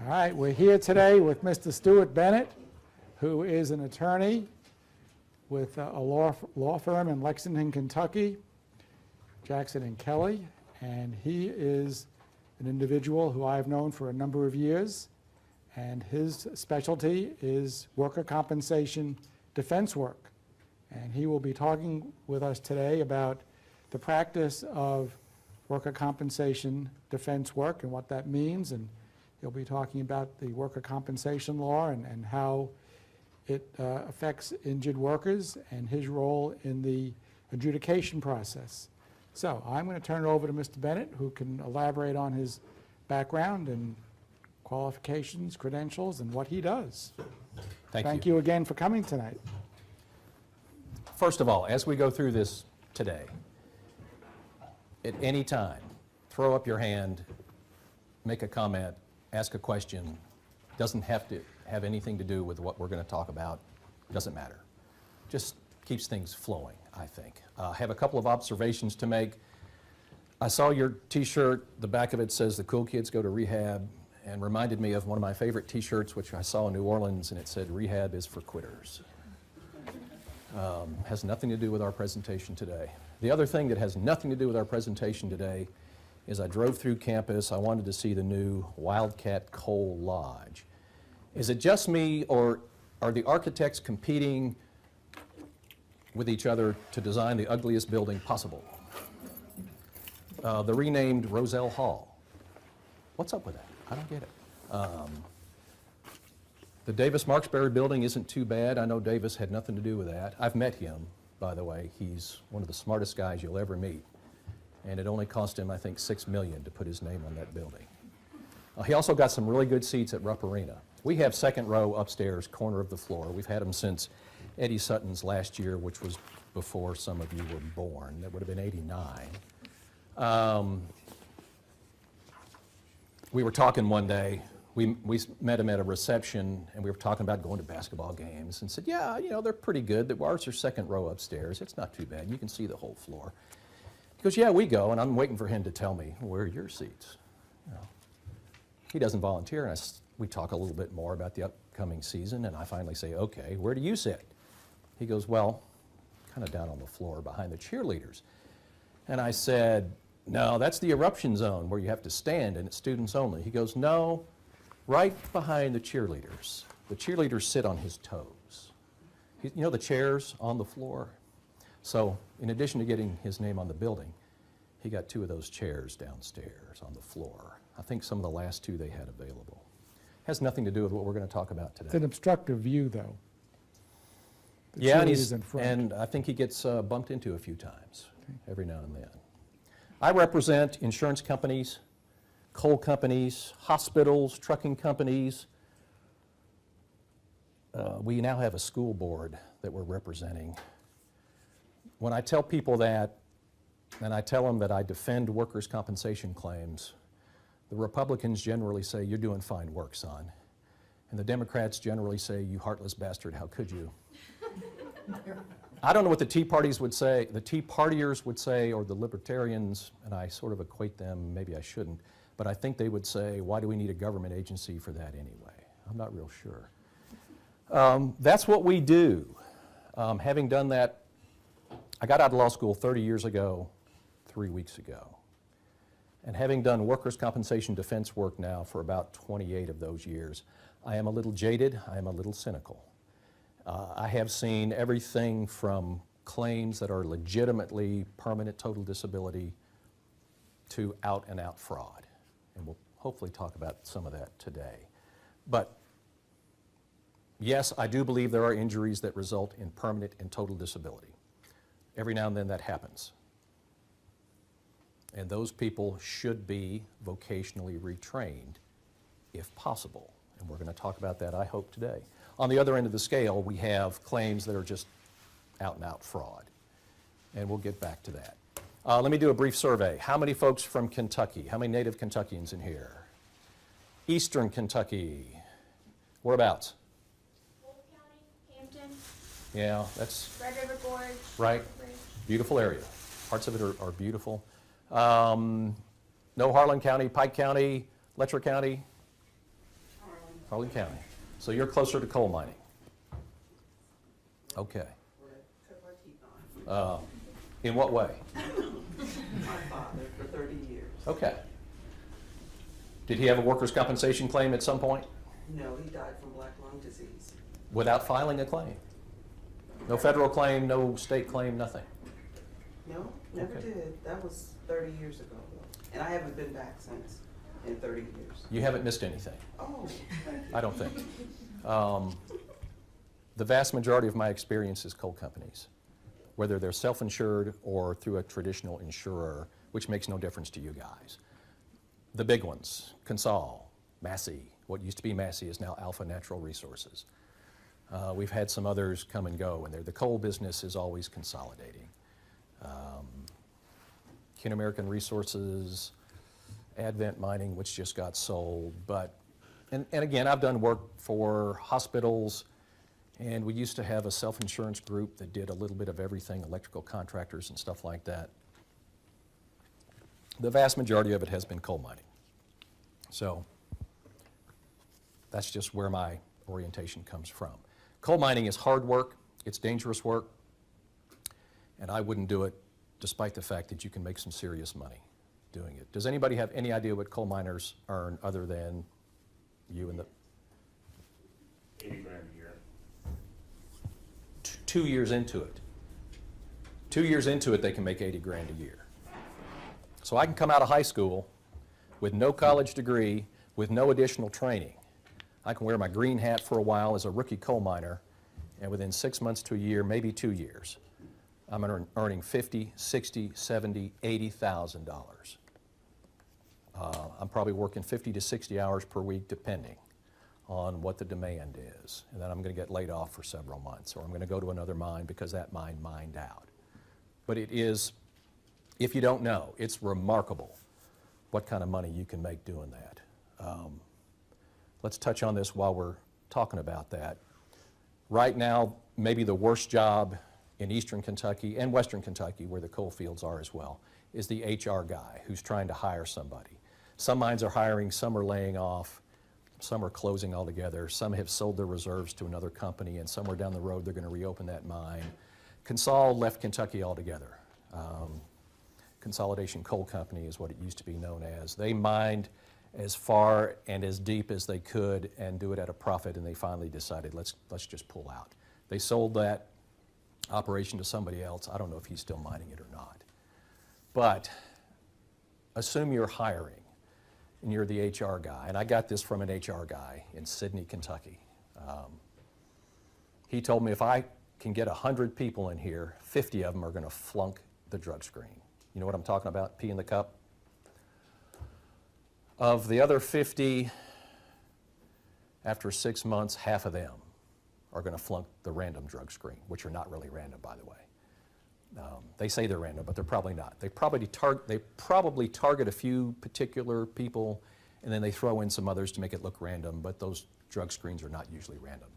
All right, we're here today with Mr. Stuart Bennet, who is an attorney with a law firm in Lexington, Kentucky, Jackson and Kelly, and he is an individual who I've known for a number of years, and his specialty is worker compensation defense work. And he will be talking with us today about the practice of worker compensation defense work and what that means, and he'll be talking about the worker compensation law and how it affects injured workers and his role in the adjudication process. So I'm going to turn it over to Mr. Bennet, who can elaborate on his background and qualifications, credentials, and what he does. Thank you again for coming tonight. First of all, as we go through this today, at any time, throw up your hand, make a comment, ask a question. Doesn't have to have anything to do with what we're going to talk about. Doesn't matter. Just keeps things flowing, I think. I have a couple of observations to make. I saw your t-shirt. The back of it says the cool kids go to rehab, and reminded me of one of my favorite t-shirts, which I saw in New Orleans, and it said, "Rehab is for quitters." Has nothing to do with our presentation today. The other thing that has nothing to do with our presentation today is I drove through campus. I wanted to see the new Wildcat Coal Lodge. Is it just me, or are the architects competing with each other to design the ugliest building possible? The renamed Roselle Hall. What's up with that? I don't get it. The Davis Marksberry building isn't too bad. I know Davis had nothing to do with that. I've met him, by the way. He's one of the smartest guys you'll ever meet. And it only cost him, I think, $6 million to put his name on that building. He also got some really good seats at Rupp Arena. We have second row upstairs, corner of the floor. We've had them since Eddie Sutton's last year, which was before some of you were born. That would have been '89. We were talking one day. We met him at a reception, and we were talking about going to basketball games, and said, yeah, you know, they're pretty good. The ours are second row upstairs. It's not too bad. You can see the whole floor. He goes, yeah, we go, and I'm waiting for him to tell me, where are your seats? You know, he doesn't volunteer, and we talk a little bit more about the upcoming season, and I finally say, okay, where do you sit? He goes, well, kind of down on the floor behind the cheerleaders. And I said, no, that's the eruption zone where you have to stand, and it's students only. He goes, no, right behind the cheerleaders. The cheerleaders sit on his toes. You know the chairs on the floor? So in addition to getting his name on the building, he got 2 of those chairs downstairs on the floor. I think some of the last 2 they had available. Has nothing to do with what we're going to talk about today. It's an obstructive view, though. Yeah, and I think he gets bumped into a few times, every now and then. I represent insurance companies, coal companies, hospitals, trucking companies. We now have a school board that we're representing. When I tell people that, and I tell them that I defend workers' compensation claims, the Republicans generally say, you're doing fine work, son. And the Democrats generally say, you heartless bastard, how could you? I don't know what the Tea Parties would say, the Tea Partiers would say, or the Libertarians, and I sort of equate them, maybe I shouldn't, but I think they would say, why do we need a government agency for that anyway? I'm not real sure. That's what we do. Having done that, I got out of law school 30 years ago, 3 weeks ago. And having done workers' compensation defense work now for about 28 of those years, I am a little jaded, I am a little cynical. I have seen everything from claims that are legitimately permanent total disability to out-and-out fraud. And we'll hopefully talk about some of that today. But yes, I do believe there are injuries that result in permanent and total disability. Every now and then that happens. And those people should be vocationally retrained if possible. And we're going to talk about that, I hope, today. On the other end of the scale, we have claims that are just out-and-out fraud. And we'll get back to that. Let me do a brief survey. How many folks from Kentucky? How many native Kentuckians in here? Eastern Kentucky. Whereabouts? Polk County, Hampton. Yeah, that's Red River Gorge. right. Beautiful area. Parts of it are beautiful. No Harlan County, Pike County, Letcher County? Harlan County. So you're closer to coal mining. Okay. Cut my teeth on. In what way? My father for 30 years. Okay. Did he have a workers' compensation claim at some point No, he died from black lung disease. without filing a claim? No federal claim, no state claim, nothing? No, never Okay. did. That was 30 years ago, though. And I haven't been back since in 30 years. You haven't missed anything, Oh, thank you. I don't think. The vast majority of my experience is coal companies, whether they're self-insured or through a traditional insurer, which makes no difference to you guys. The big ones, Consol, Massey, what used to be Massey is now Alpha Natural Resources. We've had some others come and go, and the coal business is always consolidating. Kin American Resources, Advent Mining, which just got sold, and again, I've done work for hospitals, and we used to have a self-insurance group that did a little bit of everything, electrical contractors and stuff like that. The vast majority of it has been coal mining. So that's just where my orientation comes from. Coal mining is hard work, it's dangerous work, and I wouldn't do it despite the fact that you can make some serious money doing it. Does anybody have any idea what coal miners earn other than you and the 80 grand a year. 2 years into it? 2 years into it, they can make 80 grand a year. So I can come out of high school with no college degree, with no additional training. I can wear my green hat for a while as a rookie coal miner, and within 6 months to a year, maybe 2 years, I'm earning $50,000, $60,000, $70,000, $80,000. I'm probably working 50 to 60 hours per week, depending on what the demand is. And then I'm going to get laid off for several months, or I'm going to go to another mine because that mine mined out. But it is, if you don't know, it's remarkable what kind of money you can make doing that. Let's touch on this while we're talking about that. Right now, maybe the worst job in eastern Kentucky and western Kentucky, where the coal fields are as well, is the HR guy who's trying to hire somebody. Some mines are hiring, some are laying off, some are closing altogether, some have sold their reserves to another company, and somewhere down the road they're going to reopen that mine. Consol left Kentucky altogether. Consolidation Coal Company is what it used to be known as. They mined as far and as deep as they could and do it at a profit, and they finally decided, let's just pull out. They sold that operation to somebody else. I don't know if he's still mining it or not. But assume you're hiring and you're the HR guy, and I got this from an HR guy in Sidney, Kentucky. He told me if I can get 100 people in here, 50 of them are going to flunk the drug screen. You know what I'm talking about? Pee in the cup? Of the other 50, after 6 months, half of them are going to flunk the random drug screen, which are not really random, by the way. They say they're random, but they're probably not. They probably target a few particular people, and then they throw in some others to make it look random, but those drug screens are not usually random,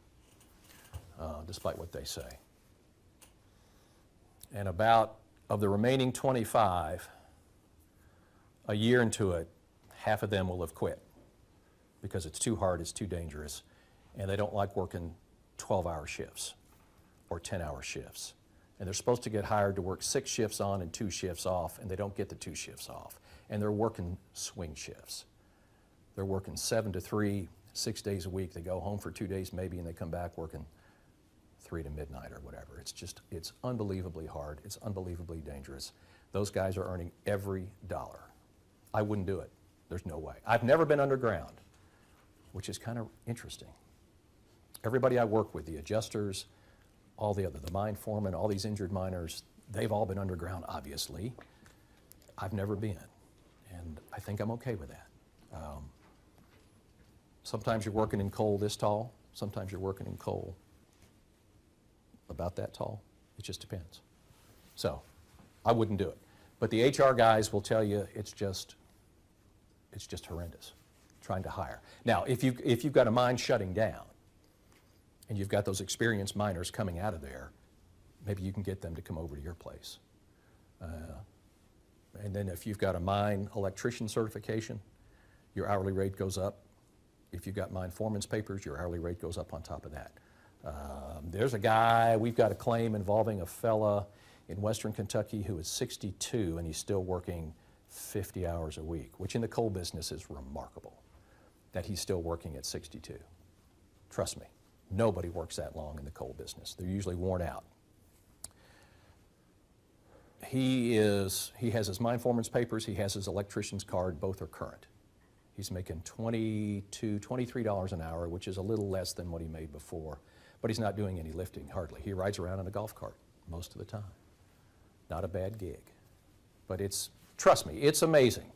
despite what they say. And about, of the remaining 25, a year into it, half of them will have quit because it's too hard, it's too dangerous, and they don't like working 12-hour shifts or 10-hour shifts. And they're supposed to get hired to work 6 shifts on and 2 shifts off, and they don't get the 2 shifts off. And they're working swing shifts. They're working 7 to 3, 6 days a week. They go home for 2 days maybe, and they come back working 3 to midnight or whatever. It's unbelievably hard. It's unbelievably dangerous. Those guys are earning every dollar. I wouldn't do it. There's no way. I've never been underground, which is kind of interesting. Everybody I work with, the adjusters, all the mine foremen, all these injured miners, they've all been underground, obviously. I've never been, and I think I'm okay with that. Sometimes you're working in coal this tall, sometimes you're working in coal about that tall. It just depends. So, I wouldn't do it. But the HR guys will tell you it's just horrendous, trying to hire. Now, if you've got a mine shutting down, and you've got those experienced miners coming out of there, maybe you can get them to come over to your place. And then if you've got a mine electrician certification, your hourly rate goes up If you've got mine foreman's papers, your hourly rate goes up on top of that. There's a guy, we've got a claim involving a fella in Western Kentucky who is 62 and he's still working 50 hours a week, which in the coal business is remarkable, that he's still working at 62. Trust me, nobody works that long in the coal business. They're usually worn out. He has his mine foreman's papers, he has his electrician's card, both are current. He's making $23 an hour, which is a little less than what he made before, but he's not doing any lifting, hardly. He rides around in a golf cart most of the time. Not a bad gig. But trust me, it's amazing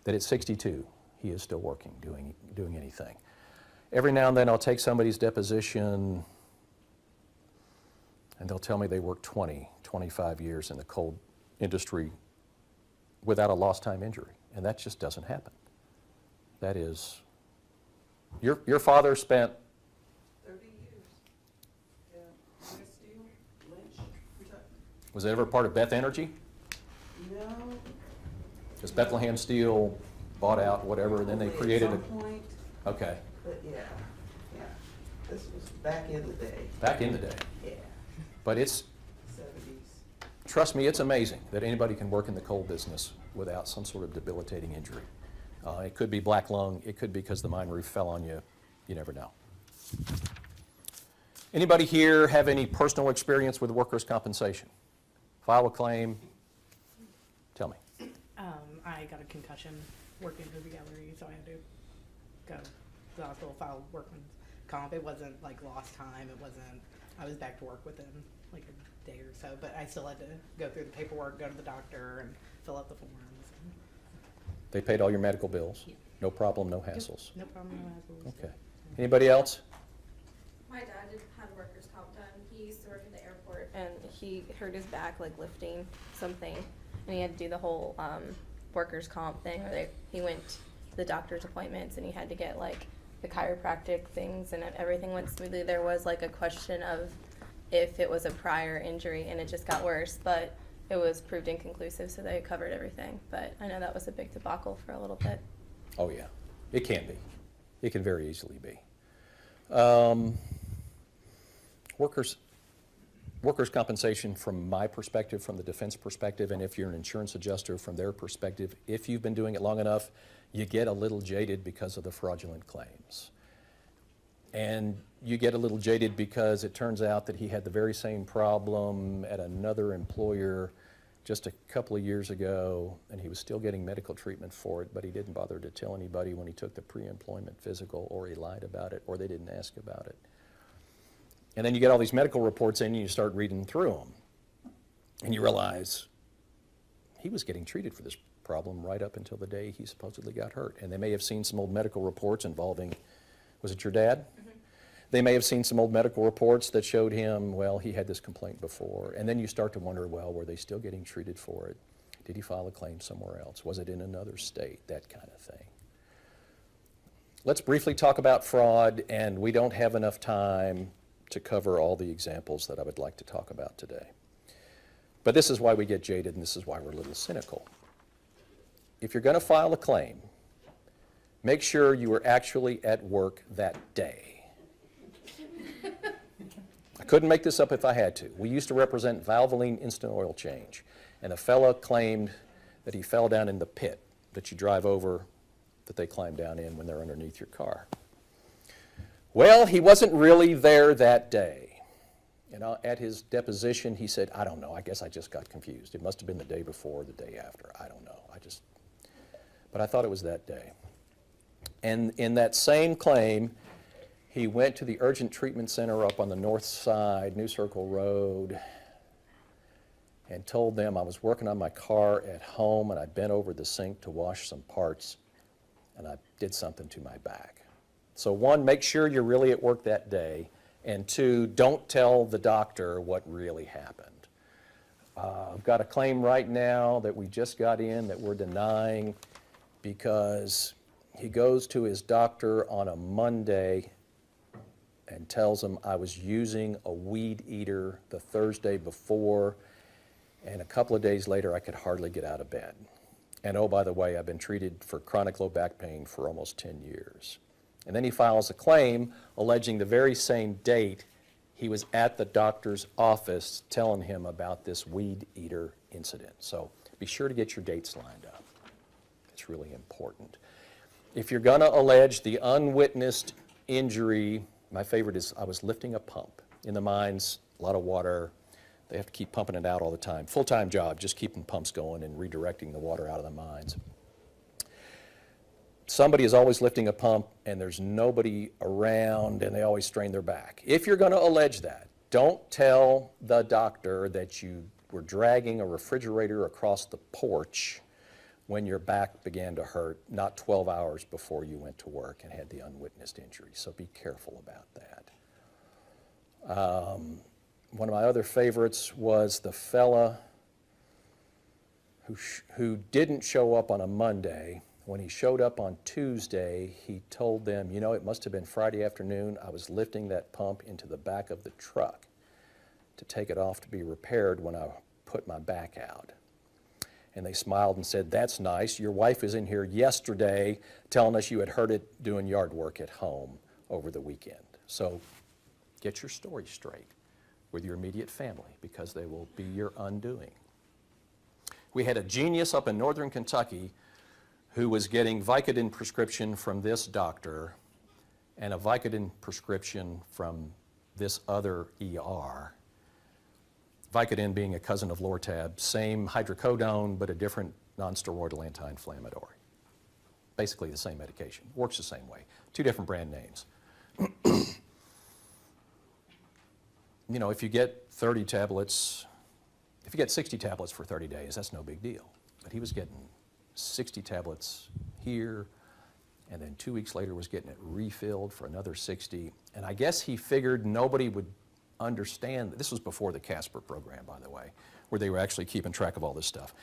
that at 62, he is still working, doing anything. Every now and then I'll take somebody's deposition and they'll tell me they worked 20, 25 years in the coal industry without a lost time injury, and that just doesn't happen. That is, your father spent 30 years. Yeah. Bennet Steel, Lynch, Kentucky. Was it ever part of Beth Energy? No. Because Bethlehem Steel bought out whatever, and then they created At some point, Okay, but yeah. This was back in the day. back in the day. Yeah. But 70s. trust me, it's amazing that anybody can work in the coal business without some sort of debilitating injury. It could be black lung, it could be because the mine roof fell on you, you never know. Anybody here have any personal experience with workers' compensation? File a claim, tell me. I got a concussion working for the gallery, so I had to go to the hospital, file workman's comp. It wasn't like lost time, I was back to work within like a day or so, but I still had to go through the paperwork, go to the doctor and fill out the forms. They paid all your medical bills? Yeah. No problem, no hassles? No problem, no hassles. Okay. Anybody else? My dad had workers' comp done. He used to work at the airport, and he hurt his back like lifting something, and he had to do the whole workers' comp thing. Where he went to the doctor's appointments, and he had to get like the chiropractic things, and everything went smoothly. There was like a question of if it was a prior injury, and it just got worse, but it was proved inconclusive, so they covered everything. But I know that was a big debacle for a little bit. Oh yeah, it can be. It can very easily be. Workers' compensation from my perspective, from the defense perspective, and if you're an insurance adjuster from their perspective, if you've been doing it long enough, you get a little jaded because of the fraudulent claims. And you get a little jaded because it turns out that he had the very same problem at another employer just a couple of years ago, and he was still getting medical treatment for it, but he didn't bother to tell anybody when he took the pre-employment physical, or he lied about it, or they didn't ask about it. And then you get all these medical reports in and you start reading through them, and you realize he was getting treated for this problem right up until the day he supposedly got hurt. And they may have seen some old medical reports involving, was it your dad? Mm-hmm. They may have seen some old medical reports that showed him, well, he had this complaint before. And then you start to wonder, well, were they still getting treated for it? Did he file a claim somewhere else? Was it in another state? That kind of thing. Let's briefly talk about fraud, and we don't have enough time to cover all the examples that I would like to talk about today. But this is why we get jaded, and this is why we're a little cynical. If you're going to file a claim, make sure you were actually at work that day. I couldn't make this up if I had to. We used to represent Valvoline Instant Oil Change, and a fella claimed that he fell down in the pit that you drive over, that they climb down in when they're underneath your car. Well, he wasn't really there that day. And at his deposition, he said, I don't know, I guess I just got confused. It must have been the day before or the day after. I don't know. But I thought it was that day. And in that same claim, he went to the urgent treatment center up on the north side, New Circle Road, and told them I was working on my car at home and I bent over the sink to wash some parts and I did something to my back. So one, make sure you're really at work that day, and two, don't tell the doctor what really happened. I've got a claim right now that we just got in that we're denying because he goes to his doctor on a Monday and tells him I was using a weed eater the Thursday before, and a couple of days later I could hardly get out of bed. And oh, by the way, I've been treated for chronic low back pain for almost 10 years. And then he files a claim alleging the very same date he was at the doctor's office telling him about this weed eater incident. So be sure to get your dates lined up. It's really important. If you're going to allege the unwitnessed injury, my favorite is I was lifting a pump in the mines, a lot of water. They have to keep pumping it out all the time. Full-time job, just keeping pumps going and redirecting the water out of the mines. Somebody is always lifting a pump and there's nobody around and they always strain their back. If you're going to allege that, don't tell the doctor that you were dragging a refrigerator across the porch when your back began to hurt, not 12 hours before you went to work and had the unwitnessed injury. So be careful about that. One of my other favorites was the fella who didn't show up on a Monday. When he showed up on Tuesday, he told them, you know, it must have been Friday afternoon. I was lifting that pump into the back of the truck to take it off to be repaired when I put my back out. And they smiled and said, that's nice. Your wife was in here yesterday telling us you had heard it doing yard work at home over the weekend. So get your story straight with your immediate family because they will be your undoing. We had a genius up in northern Kentucky who was getting Vicodin prescription from this doctor and a Vicodin prescription from this other ER. Vicodin being a cousin of Lortab, same hydrocodone, but a different non-steroidal anti-inflammatory. Basically the same medication, works the same way. Two different brand names. You know, if you get 30 tablets, if you get 60 tablets for 30 days, that's no big deal. But he was getting 60 tablets here, and then 2 weeks later was getting it refilled for another 60. And I guess he figured nobody would understand. This was before the Casper program, by the way, where they were actually keeping track of all this stuff.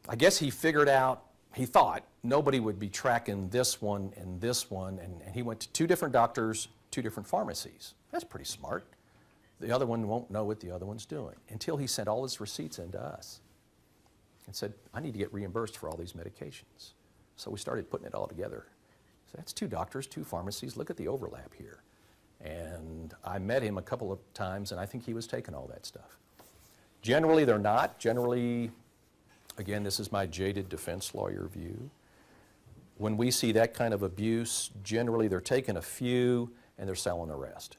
I guess he figured out, he thought nobody would be tracking this one, and he went to two different doctors, two different pharmacies. That's pretty smart. The other one won't know what the other one's doing until he sent all his receipts in to us and said, I need to get reimbursed for all these medications. So we started putting it all together. So that's two doctors, two pharmacies. Look at the overlap here. And I met him a couple of times, and I think he was taking all that stuff. Generally, they're not. Generally, again, this is my jaded defense lawyer view. When we see that kind of abuse, generally they're taking a few and they're selling the rest.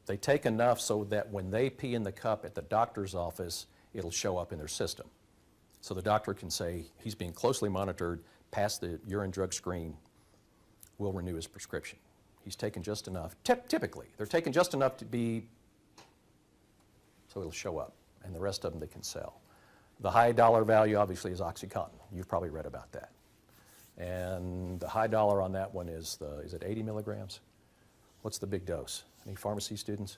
They take enough so that when they pee in the cup at the doctor's office, it'll show up in their system. So the doctor can say, he's being closely monitored, pass the urine drug screen, we'll renew his prescription. He's taken just enough, typically, they're taking just enough to be, so it'll show up, and the rest of them they can sell. The high dollar value obviously is OxyContin. You've probably read about that. And the high dollar on that one is it 80 milligrams? What's the big dose? Any pharmacy students?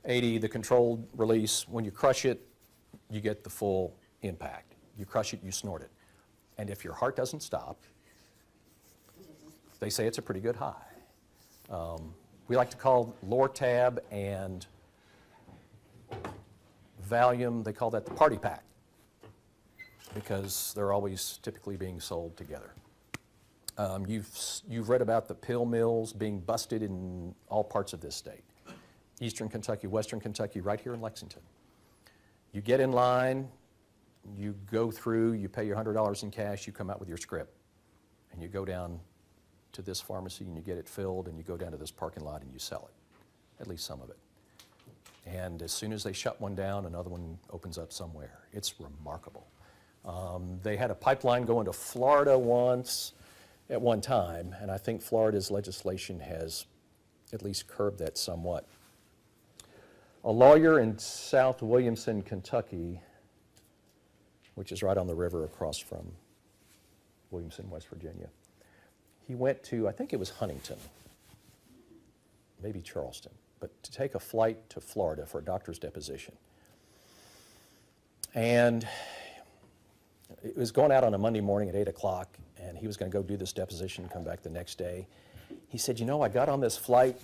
80, the controlled release. When you crush it, you get the full impact. You crush it, you snort it. And if your heart doesn't stop, they say it's a pretty good high. We like to call Lortab and Valium, they call that the party pack because they're always typically being sold together. You've read about the pill mills being busted in all parts of this state. Eastern Kentucky, Western Kentucky, right here in Lexington. You get in line, you go through, you pay your $100 in cash, you come out with your script, and you go down to this pharmacy and you get it filled, and you go down to this parking lot and you sell it, at least some of it. And as soon as they shut one down, another one opens up somewhere. It's remarkable. They had a pipeline going to Florida once, at one time, and I think Florida's legislation has at least curbed that somewhat. A lawyer in South Williamson, Kentucky, which is right on the river across from Williamson, West Virginia, he went to, I think it was Huntington, maybe Charleston, but to take a flight to Florida for a doctor's deposition. And it was going out on a Monday morning at 8 o'clock, and he was going to go do this deposition and come back the next day. He said, you know, I got on this flight,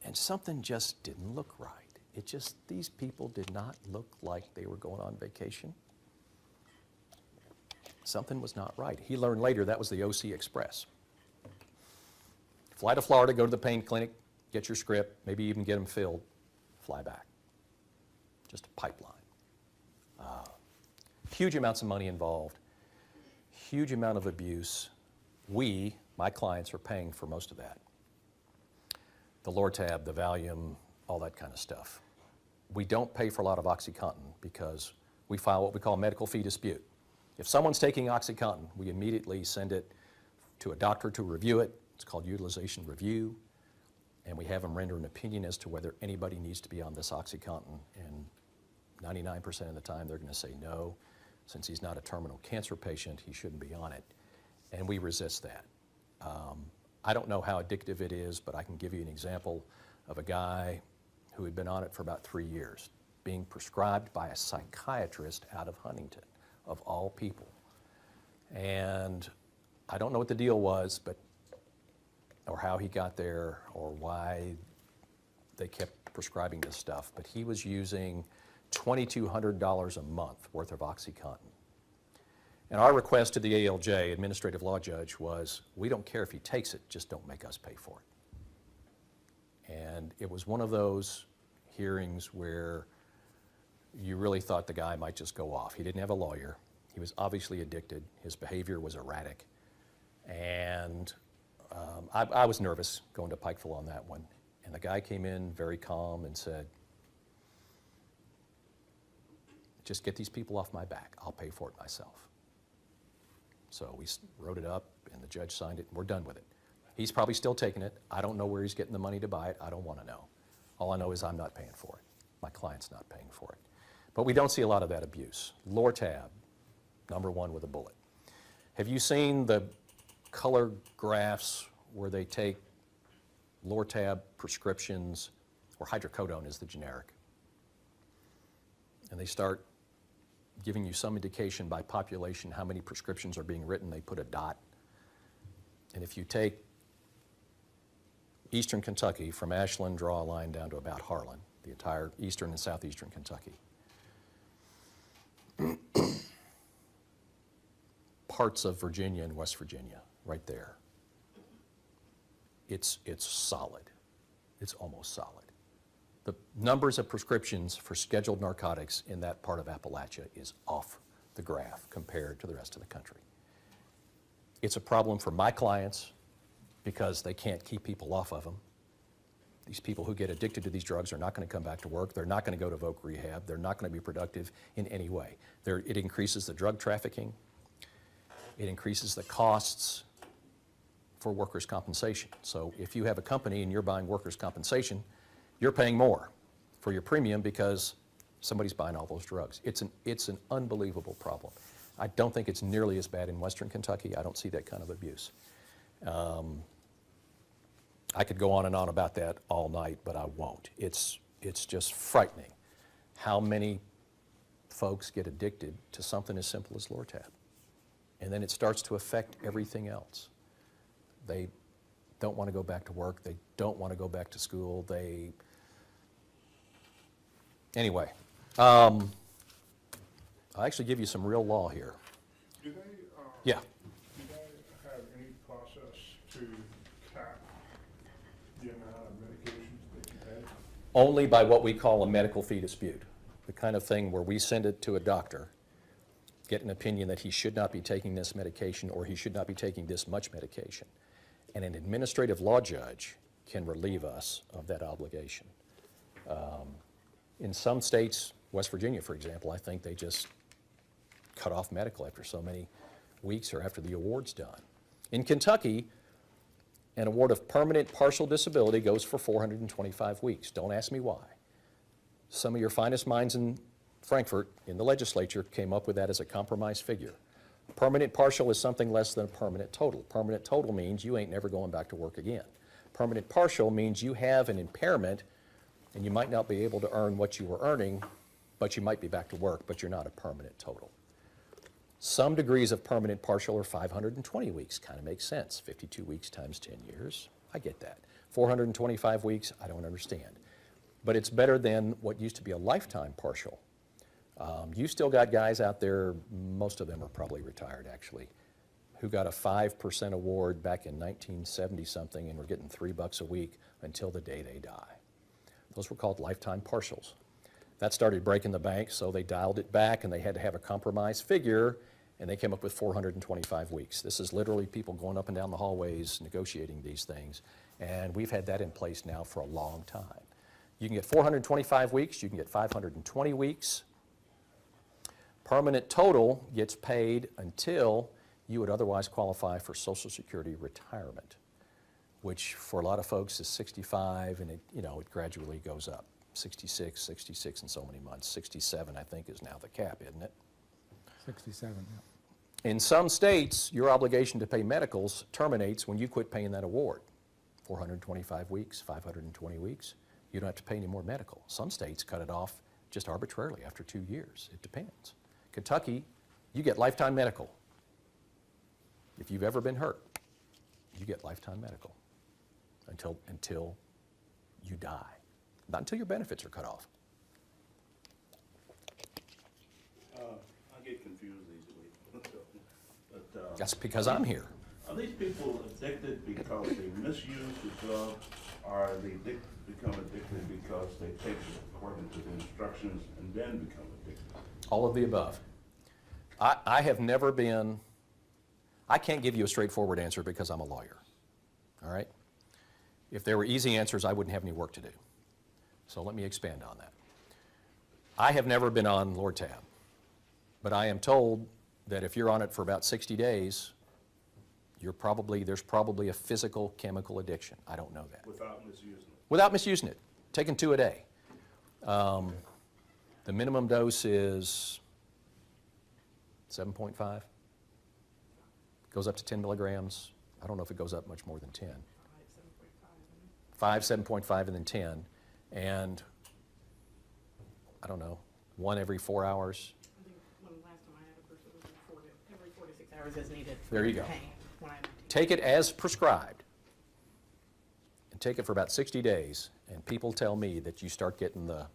and something just didn't look right. These people did not look like they were going on vacation. Something was not right. He learned later that was the OC Express. Fly to Florida, go to the pain clinic, get your script, maybe even get them filled, fly back. Just a pipeline. Huge amounts of money involved, huge amount of abuse. We, my clients, are paying for most of that. The Lortab, the Valium, all that kind of stuff. We don't pay for a lot of OxyContin because we file what we call a medical fee dispute. If someone's taking OxyContin, we immediately send it to a doctor to review it. It's called utilization review. And we have them render an opinion as to whether anybody needs to be on this OxyContin. And 99% of the time, they're going to say no. Since he's not a terminal cancer patient, he shouldn't be on it. And we resist that. I don't know how addictive it is, but I can give you an example of a guy who had been on it for about 3 years, being prescribed by a psychiatrist out of Huntington, of all people. And I don't know what the deal was, or how he got there, or why they kept prescribing this stuff, but he was using $2,200 a month worth of OxyContin. And our request to the ALJ, administrative law judge, was, we don't care if he takes it, just don't make us pay for it. And it was one of those hearings where you really thought the guy might just go off. He didn't have a lawyer. He was obviously addicted. His behavior was erratic. And I was nervous going to Pikeville on that one. And the guy came in very calm and said, just get these people off my back. I'll pay for it myself. So we wrote it up, and the judge signed it, and we're done with it. He's probably still taking it. I don't know where he's getting the money to buy it. I don't want to know. All I know is I'm not paying for it. My client's not paying for it. But we don't see a lot of that abuse. Lortab, #1 with a bullet. Have you seen the color graphs where they take Lortab prescriptions, or hydrocodone is the generic, and they start giving you some indication by population how many prescriptions are being written? They put a dot. And if you take eastern Kentucky, from Ashland, draw a line down to about Harlan, the entire eastern and southeastern Kentucky. Parts of Virginia and West Virginia, right there. It's solid. It's almost solid. The numbers of prescriptions for scheduled narcotics in that part of Appalachia is off the graph compared to the rest of the country. It's a problem for my clients because they can't keep people off of them. These people who get addicted to these drugs are not going to come back to work. They're not going to go to voc rehab. They're not going to be productive in any way. It increases the drug trafficking. It increases the costs for workers' compensation. So if you have a company and you're buying workers' compensation, you're paying more for your premium because somebody's buying all those drugs. It's an unbelievable problem. I don't think it's nearly as bad in Western Kentucky. I don't see that kind of abuse. I could go on and on about that all night, but I won't. It's just frightening how many folks get addicted to something as simple as Lortab. And then it starts to affect everything else. They don't want to go back to work. They don't want to go back to school. Anyway, I'll actually give you some real law here. Do they, Yeah. do they have any process to cap the amount of medications they can add? Only by what we call a medical fee dispute, the kind of thing where we send it to a doctor, get an opinion that he should not be taking this medication or he should not be taking this much medication. And an administrative law judge can relieve us of that obligation. In some states, West Virginia, for example, I think they just cut off medical after so many weeks or after the award's done. In Kentucky, an award of permanent partial disability goes for 425 weeks. Don't ask me why. Some of your finest minds in Frankfurt, in the legislature, came up with that as a compromise figure. Permanent partial is something less than a permanent total. Permanent total means you ain't never going back to work again. Permanent partial means you have an impairment and you might not be able to earn what you were earning, but you might be back to work, but you're not a permanent total. Some degrees of permanent partial are 520 weeks, kind of makes sense. 52 weeks times 10 years, I get that. 425 weeks, I don't understand. But it's better than what used to be a lifetime partial. You still got guys out there, most of them are probably retired actually, who got a 5% award back in 1970-something and were getting $3 a week until the day they die. Those were called lifetime partials. That started breaking the bank, so they dialed it back and they had to have a compromise figure, and they came up with 425 weeks. This is literally people going up and down the hallways negotiating these things, and we've had that in place now for a long time. You can get 425 weeks, you can get 520 weeks. Permanent total gets paid until you would otherwise qualify for Social Security retirement, which for a lot of folks is 65, and it gradually goes up. 66, 66 in so many months. 67, I think, is now the cap, isn't it? 67, yeah. In some states, your obligation to pay medicals terminates when you quit paying that award. 425 weeks, 520 weeks, you don't have to pay any more medical. Some states cut it off just arbitrarily after 2 years. It depends. Kentucky, you get lifetime medical. If you've ever been hurt, you get lifetime medical until you die. Not until your benefits are cut off. I get confused easily. But, That's because I'm here. are these people addicted because they misuse the drug, or they become addicted because they take it according to the instructions and then become addicted? All of the above. I have never been, I can't give you a straightforward answer because I'm a lawyer, all right? If there were easy answers, I wouldn't have any work to do. So let me expand on that. I have never been on Lortab, but I am told that if you're on it for about 60 days, there's probably a physical chemical addiction. I don't know that. Without misusing it? Without misusing it, taking 2 a day. The minimum dose is 7.5. Goes up to 10 milligrams. I don't know if it goes up much more than 10. 5, 7.5, and then 10. And I don't know, 1 every 4 hours. I think when last time I had a person, it was every 4 to 6 hours as needed for There you go. pain when I'm Take it as prescribed. And take it for about 60 days. And people tell me that you start getting the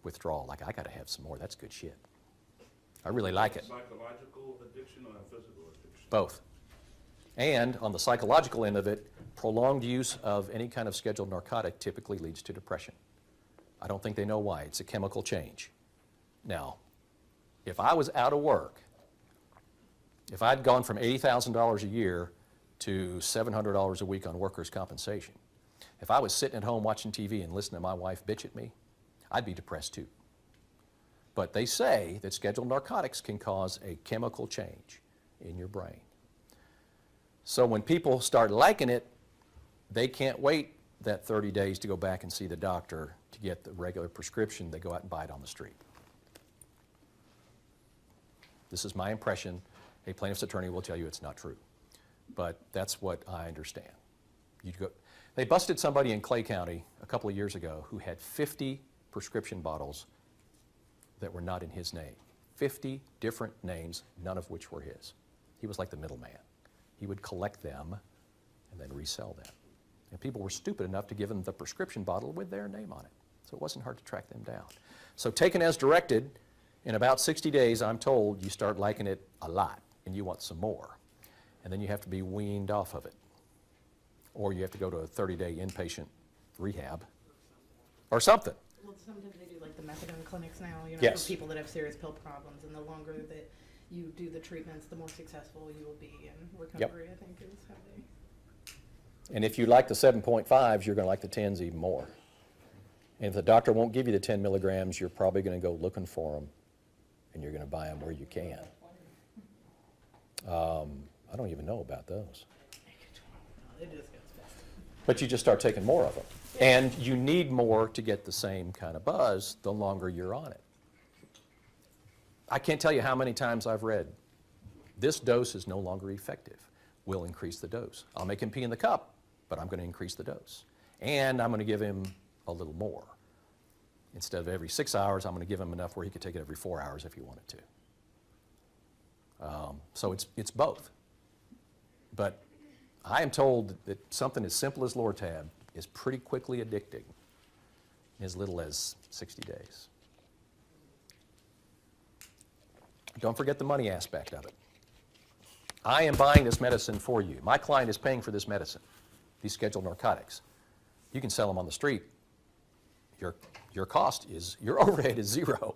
withdrawal. Like, I got to have some more. That's good shit. I really like it. Psychological addiction or a physical addiction? Both. And on the psychological end of it, prolonged use of any kind of scheduled narcotic typically leads to depression. I don't think they know why. It's a chemical change. Now, if I was out of work, if I'd gone from $80,000 a year to $700 a week on workers' compensation, if I was sitting at home watching TV and listening to my wife bitch at me, I'd be depressed too. But they say that scheduled narcotics can cause a chemical change in your brain. So when people start liking it, they can't wait that 30 days to go back and see the doctor to get the regular prescription. They go out and buy it on the street. This is my impression. A plaintiff's attorney will tell you it's not true. But that's what I understand. They busted somebody in Clay County a couple of years ago who had 50 prescription bottles that were not in his name. 50 different names, none of which were his. He was like the middleman. He would collect them and then resell them. And people were stupid enough to give him the prescription bottle with their name on it. So it wasn't hard to track them down. So taken as directed, in about 60 days, I'm told, you start liking it a lot and you want some more. And then you have to be weaned off of it. Or you have to go to a 30-day inpatient rehab or something. Well, sometimes they do like the methadone clinics now, Yes. for people that have serious pill problems, and the longer that you do the treatments, the more successful you will be in recovery, I think is how they... And if you like the 7.5s, you're going to like the 10s even more. And if the doctor won't give you the 10 milligrams, you're probably going to go looking for them, and you're going to buy them where you can. I don't even know about those. It just goes fast. But you just start taking more of them. And you need more to get the same kind of buzz the longer you're on it. I can't tell you how many times I've read, this dose is no longer effective. We'll increase the dose. I'll make him pee in the cup, but I'm going to increase the dose. And I'm going to give him a little more. Instead of every 6 hours, I'm going to give him enough where he could take it every 4 hours if he wanted to. So it's both. But I am told that something as simple as Lortab is pretty quickly addicting in as little as 60 days. Don't forget the money aspect of it. I am buying this medicine for you. My client is paying for this medicine, these scheduled narcotics. You can sell them on the street. Your cost is, your overhead is zero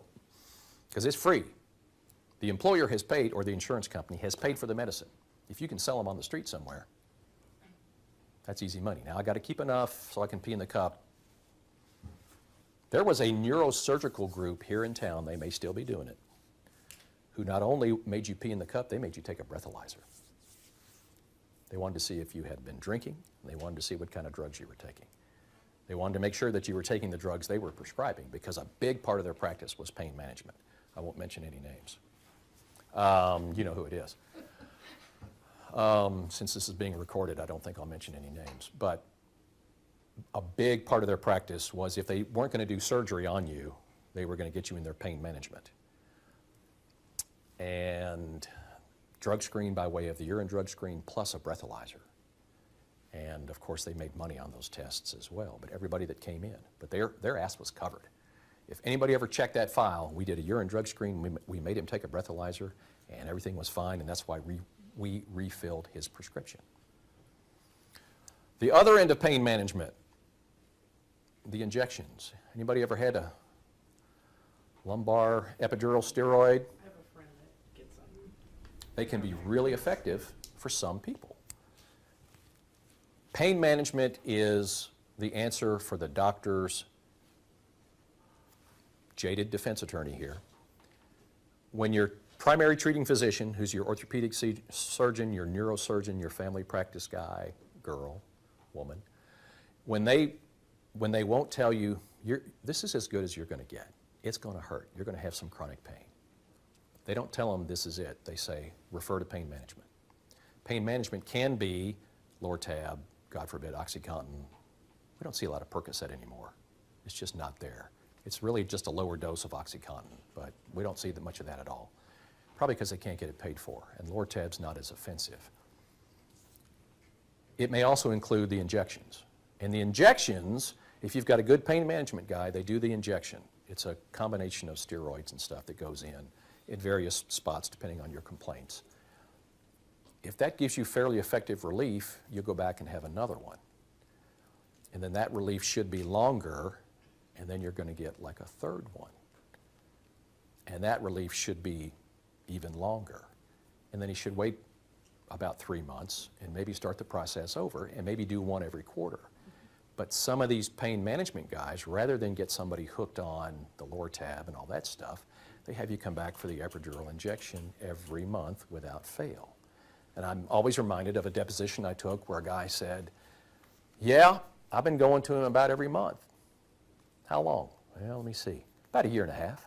because it's free. The employer has paid, or the insurance company has paid for the medicine. If you can sell them on the street somewhere, that's easy money. Now I got to keep enough so I can pee in the cup. There was a neurosurgical group here in town, they may still be doing it, who not only made you pee in the cup, they made you take a breathalyzer. They wanted to see if you had been drinking, and they wanted to see what kind of drugs you were taking. They wanted to make sure that you were taking the drugs they were prescribing because a big part of their practice was pain management. I won't mention any names. You know who it is. Since this is being recorded, I don't think I'll mention any names. But a big part of their practice was if they weren't going to do surgery on you, they were going to get you in their pain management. And drug screen by way of the urine drug screen plus a breathalyzer. And of course they made money on those tests as well, but everybody that came in, but their ass was covered. If anybody ever checked that file, we did a urine drug screen, we made him take a breathalyzer, and everything was fine, and that's why we refilled his prescription. The other end of pain management, the injections. Anybody ever had a lumbar epidural steroid? I have a friend that gets them. They can be really effective for some people. Pain management is the answer for the doctor's jaded defense attorney here. When your primary treating physician, who's your orthopedic surgeon, your neurosurgeon, your family practice guy, girl, woman, when they won't tell you, this is as good as you're going to get. It's going to hurt. You're going to have some chronic pain. They don't tell them this is it. They say, refer to pain management. Pain management can be Lortab, God forbid, OxyContin. We don't see a lot of Percocet anymore. It's just not there. It's really just a lower dose of OxyContin, but we don't see that much of that at all. Probably because they can't get it paid for, and Lortab's not as offensive. It may also include the injections. And the injections, if you've got a good pain management guy, they do the injection. It's a combination of steroids and stuff that goes in various spots depending on your complaints. If that gives you fairly effective relief, you'll go back and have another one. And then that relief should be longer, and then you're going to get like a third one. And that relief should be even longer. And then you should wait about 3 months and maybe start the process over and maybe do one every quarter. But some of these pain management guys, rather than get somebody hooked on the Lortab and all that stuff, they have you come back for the epidural injection every month without fail. And I'm always reminded of a deposition I took where a guy said, yeah, I've been going to him about every month. How long? Well, let me see. About 1.5 years.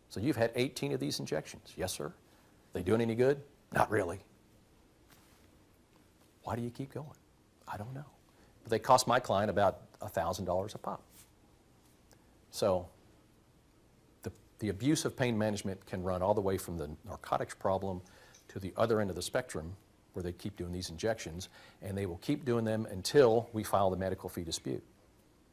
So you've had 18 of these injections? Yes, sir. They doing any good? Not really. Why do you keep going? I don't know. But they cost my client about $1,000 a pop. So the abuse of pain management can run all the way from the narcotics problem to the other end of the spectrum where they keep doing these injections, and they will keep doing them until we file the medical fee dispute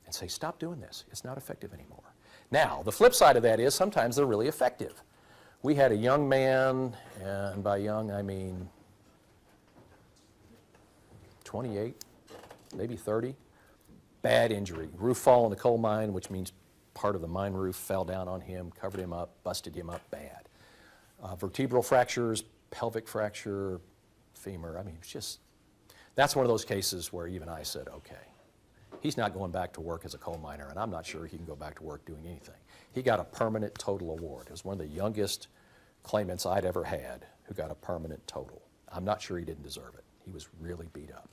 and say, stop doing this. It's not effective anymore. Now, the flip side of that is sometimes they're really effective. We had a young man, and by young I mean 28, maybe 30, bad injury. Roof fall in the coal mine, which means part of the mine roof fell down on him, covered him up, busted him up bad. Vertebral fractures, pelvic fracture, femur. I mean, it's just, that's one of those cases where even I said, okay, he's not going back to work as a coal miner, and I'm not sure he can go back to work doing anything. He got a permanent total award. It was one of the youngest claimants I'd ever had who got a permanent total. I'm not sure he didn't deserve it. He was really beat up.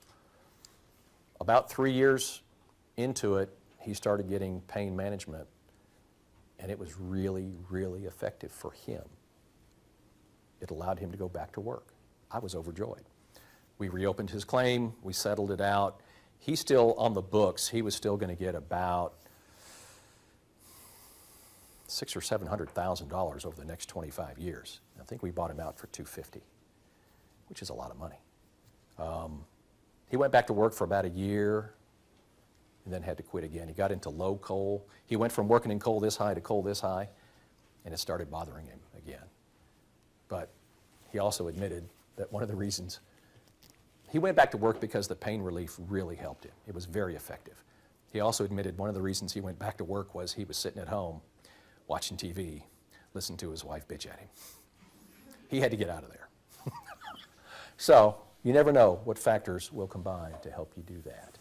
About 3 years into it, he started getting pain management, and it was really, really effective for him. It allowed him to go back to work. I was overjoyed. We reopened his claim, we settled it out. He's still on the books. He was still going to get about $600,000 or $700,000 over the next 25 years. I think we bought him out for $250,000, which is a lot of money. He went back to work for about 1 year and then had to quit again. He got into low coal. He went from working in coal this high to coal this high, and it started bothering him again. But he also admitted that one of the reasons he went back to work because the pain relief really helped him. It was very effective. He also admitted one of the reasons he went back to work was he was sitting at home watching TV, listening to his wife bitch at him. He had to get out of there. So you never know what factors will combine to help you do that.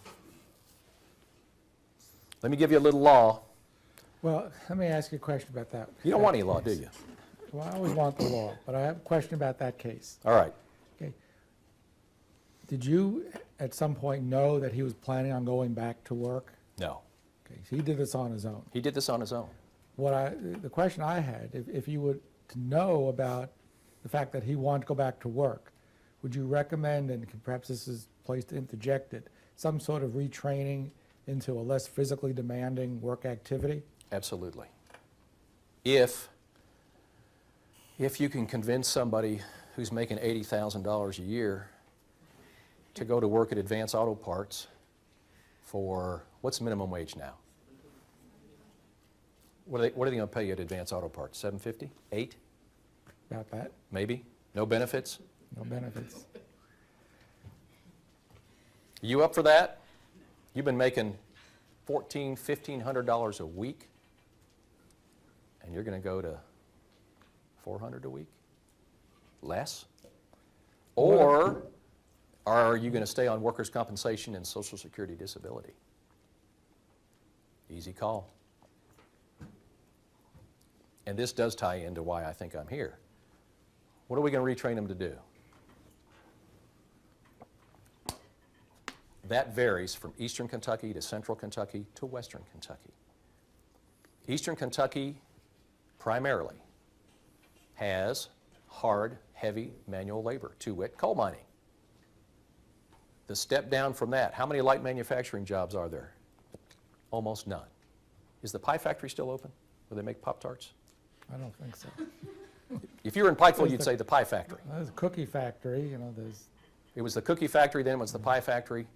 Let me give you a little law. Well, let me ask you a question about that. You don't want any that law, do case. you? Well, I always want the law, but I have a question about that case. All right. Okay. Did you at some point know that he was planning on going back to work? No. Okay, so he did this on his own. He did this on his own. The question I had, if you would to know about the fact that he wanted to go back to work, would you recommend, and perhaps this is placed to interject it, some sort of retraining into a less physically demanding work activity? Absolutely. If you can convince somebody who's making $80,000 a year to go to work at Advance Auto Parts for, what's minimum wage now? What are they going to pay you at Advance Auto Parts? $7.50? $8? About that? Maybe? No benefits? No benefits. You up for that? You've been making $1,400, $1,500 a week, and you're going to go to $400 a week? Less? Or are you going to stay on workers' compensation and Social Security disability? Easy call. And this does tie into why I think I'm here. What are we going to retrain them to do? That varies from Eastern Kentucky to Central Kentucky to Western Kentucky. Eastern Kentucky primarily has hard, heavy manual labor, to wit, coal mining. The step down from that, how many light manufacturing jobs are there? Almost none. Is the pie factory still open, where they make Pop-Tarts? I don't think so. If you were in Pikeville, There's you'd the- say the pie factory. There's a cookie factory, there's, It was the cookie factory, then it was the pie factory,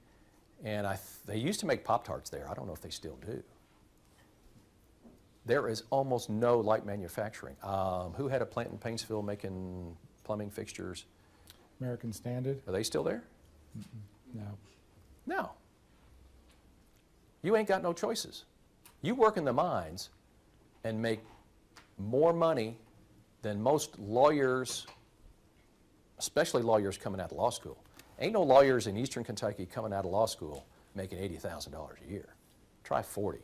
and they used to make Pop-Tarts there. I don't know if they still do. There is almost no light manufacturing. Who had a plant in Painesville making plumbing fixtures? American Standard? Are they still there? No. No. You ain't got no choices. You work in the mines and make more money than most lawyers, especially lawyers coming out of law school. Ain't no lawyers in Eastern Kentucky coming out of law school making $80,000 a year. Try 40,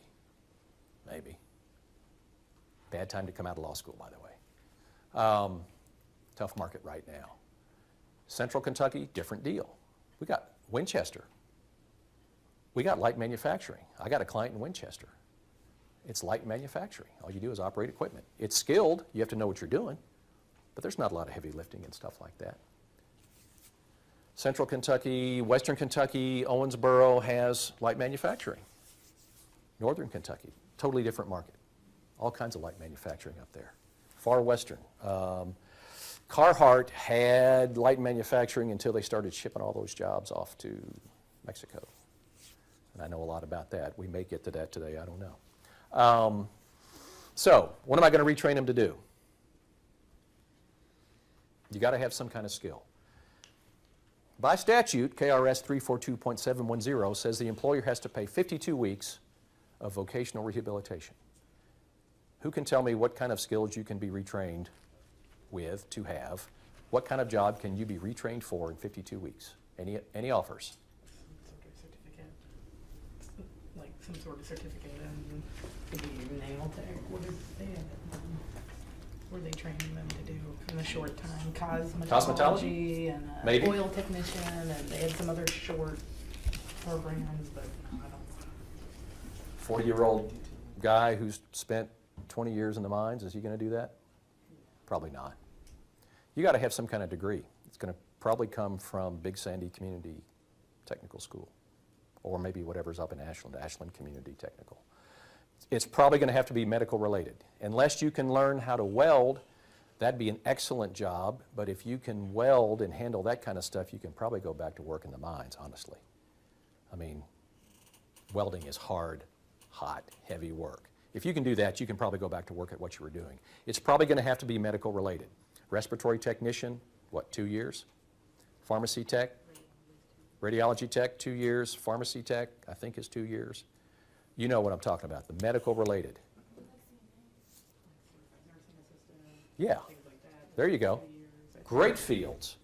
maybe. Bad time to come out of law school, by the way. Tough market right now. Central Kentucky, different deal. We got Winchester. We got light manufacturing. I got a client in Winchester. It's light manufacturing. All you do is operate equipment. It's skilled. You have to know what you're doing. But there's not a lot of heavy lifting and stuff like that. Central Kentucky, Western Kentucky, Owensboro has light manufacturing. Northern Kentucky, totally different market. All kinds of light manufacturing up there. Far Western. Carhartt had light manufacturing until they started shipping all those jobs off to Mexico. And I know a lot about that. We may get to that today, I don't know. So, what am I going to retrain them to do? You got to have some kind of skill. By statute, KRS 342.710 says the employer has to pay 52 weeks of vocational rehabilitation. Who can tell me what kind of skills you can be retrained with to have? What kind of job can you be retrained for in 52 weeks? Any offers? Certificate. Like some sort of certificate and maybe nail tech. What did they were they training them to do in a short time? Cosmetology and Maybe. oil technician, and they had some other short programs, but no, I don't. 40-year-old guy who's spent 20 years in the mines, is he going to do that? Probably not. You got to have some kind of degree. It's going to probably come from Big Sandy Community Technical School, or maybe whatever's up in Ashland Community Technical. It's probably going to have to be medical related. Unless you can learn how to weld, that'd be an excellent job, but if you can weld and handle that kind of stuff, you can probably go back to work in the mines, honestly. I mean, welding is hard, hot, heavy work. If you can do that, you can probably go back to work at what you were doing. It's probably going to have to be medical related. Respiratory technician, what, 2 years? Pharmacy tech, radiology tech, 2 years. Pharmacy tech, I think is 2 years. You know what I'm talking about, the medical related. Nursing assistant, Yeah, things like that. there you go. 2 years. Great fields.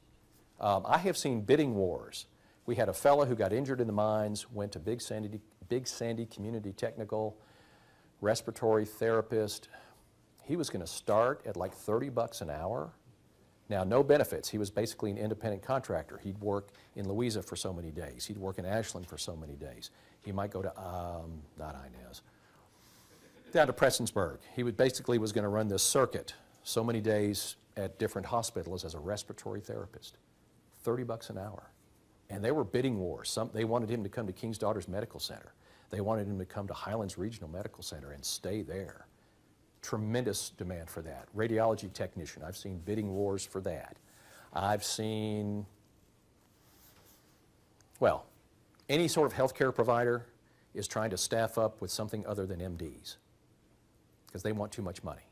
I have seen bidding wars. We had a fellow who got injured in the mines, went to Big Sandy Community Technical, respiratory therapist. He was going to start at like $30 an hour. Now, no benefits. He was basically an independent contractor. He'd work in Louisa for so many days. He'd work in Ashland for so many days. He might go to, not Inez, down to Prestonsburg. He would basically was going to run this circuit so many days at different hospitals as a respiratory therapist. $30 an hour. And they were bidding wars. They wanted him to come to King's Daughters Medical Center. They wanted him to come to Highlands Regional Medical Center and stay there. Tremendous demand for that. Radiology technician, I've seen bidding wars for that. I've seen, well, any sort of healthcare provider is trying to staff up with something other than MDs because they want too much money,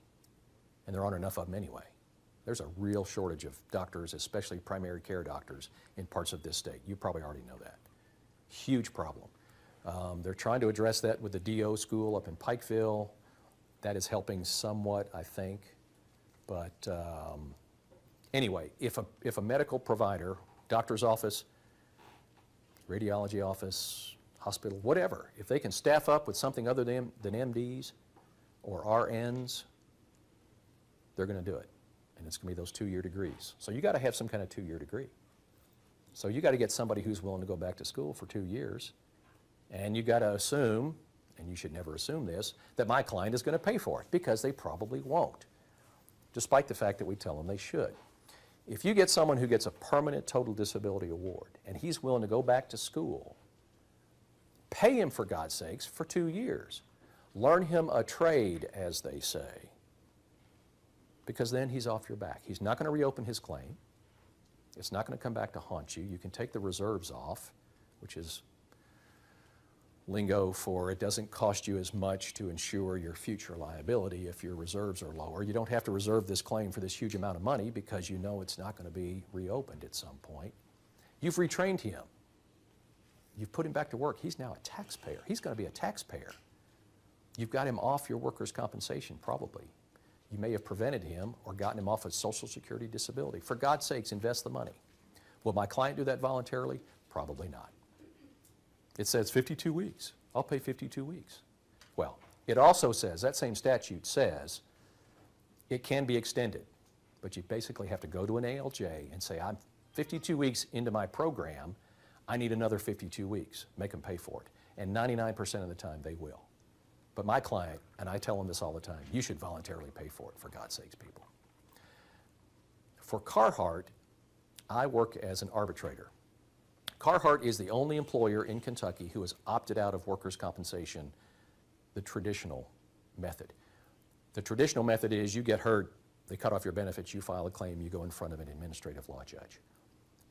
and there aren't enough of them anyway. There's a real shortage of doctors, especially primary care doctors, in parts of this state. You probably already know that. Huge problem. They're trying to address that with the DO school up in Pikeville. That is helping somewhat, I think. But anyway, if a medical provider, doctor's office, radiology office, hospital, whatever, if they can staff up with something other than MDs or RNs, they're going to do it. And it's going to be those 2-year degrees. So you got to have some kind of 2-year degree. So you got to get somebody who's willing to go back to school for 2 years. And you got to assume, and you should never assume this, that my client is going to pay for it, because they probably won't, despite the fact that we tell them they should. If you get someone who gets a permanent total disability award and he's willing to go back to school, pay him, for God's sakes, for 2 years. Learn him a trade, as they say, because then he's off your back. He's not going to reopen his claim. It's not going to come back to haunt you. You can take the reserves off, which is lingo for it doesn't cost you as much to insure your future liability if your reserves are lower. You don't have to reserve this claim for this huge amount of money because you know it's not going to be reopened at some point. You've retrained him. You've put him back to work. He's now a taxpayer. He's going to be a taxpayer. You've got him off your workers' compensation, probably. You may have prevented him or gotten him off of Social Security disability. For God's sakes, invest the money. Will my client do that voluntarily? Probably not. It says 52 weeks. I'll pay 52 weeks. Well, it also says, that same statute says, it can be extended, but you basically have to go to an ALJ and say, I'm 52 weeks into my program, I need another 52 weeks. Make them pay for it. And 99% of the time, they will. But my client, and I tell them this all the time, you should voluntarily pay for it, for God's sakes, people. For Carhartt, I work as an arbitrator. Carhartt is the only employer in Kentucky who has opted out of workers' compensation, the traditional method. The traditional method is you get hurt, they cut off your benefits, you file a claim, you go in front of an administrative law judge.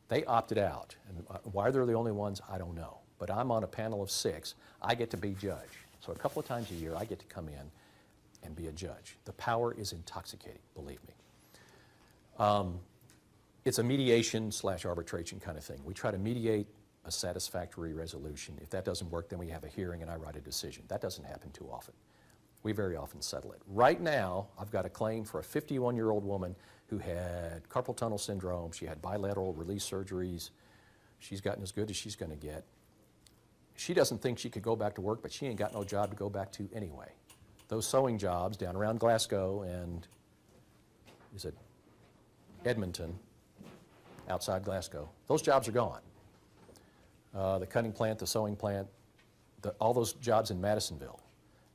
They opted out, and why they're the only ones, I don't know. But I'm on a panel of 6. I get to be judge. So a couple of times a year, I get to come in and be a judge. The power is intoxicating, believe me. It's a mediation/arbitration kind of thing. We try to mediate a satisfactory resolution. If that doesn't work, then we have a hearing and I write a decision. That doesn't happen too often. We very often settle it. Right now, I've got a claim for a 51-year-old woman who had carpal tunnel syndrome. She had bilateral release surgeries. She's gotten as good as she's going to get. She doesn't think she could go back to work, but she ain't got no job to go back to anyway. Those sewing jobs down around Glasgow and, is it Edmonton, outside Glasgow, those jobs are gone. The cutting plant, the sewing plant, all those jobs in Madisonville.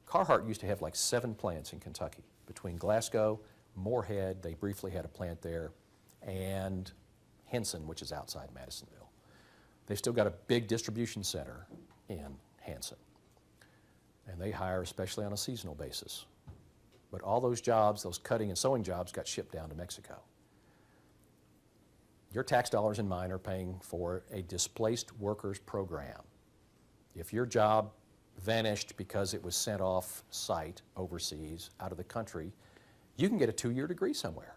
Carhartt used to have like 7 plants in Kentucky, between Glasgow, Moorhead, they briefly had a plant there, and Henson, which is outside Madisonville. They've still got a big distribution center in Henson, and they hire especially on a seasonal basis. But all those jobs, those cutting and sewing jobs, got shipped down to Mexico. Your tax dollars and mine are paying for a displaced workers program. If your job vanished because it was sent off site overseas, out of the country, you can get a 2-year degree somewhere.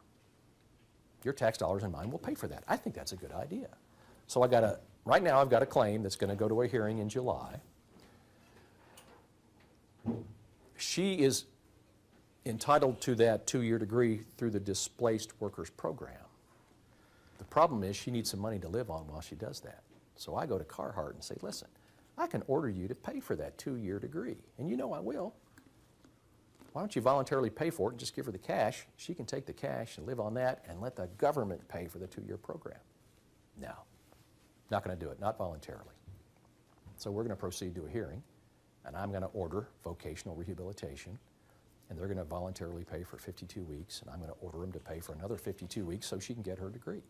Your tax dollars and mine will pay for that. I think that's a good idea. So right now I've got a claim that's going to go to a hearing in July. She is entitled to that 2-year degree through the Displaced Workers Program. The problem is she needs some money to live on while she does that. So I go to Carhartt and say, listen, I can order you to pay for that 2-year degree, and you know I will. Why don't you voluntarily pay for it and just give her the cash? She can take the cash and live on that and let the government pay for the 2-year program. No, not going to do it, not voluntarily. So we're going to proceed to a hearing, and I'm going to order vocational rehabilitation, and they're going to voluntarily pay for 52 weeks, and I'm going to order them to pay for another 52 weeks so she can get her degree.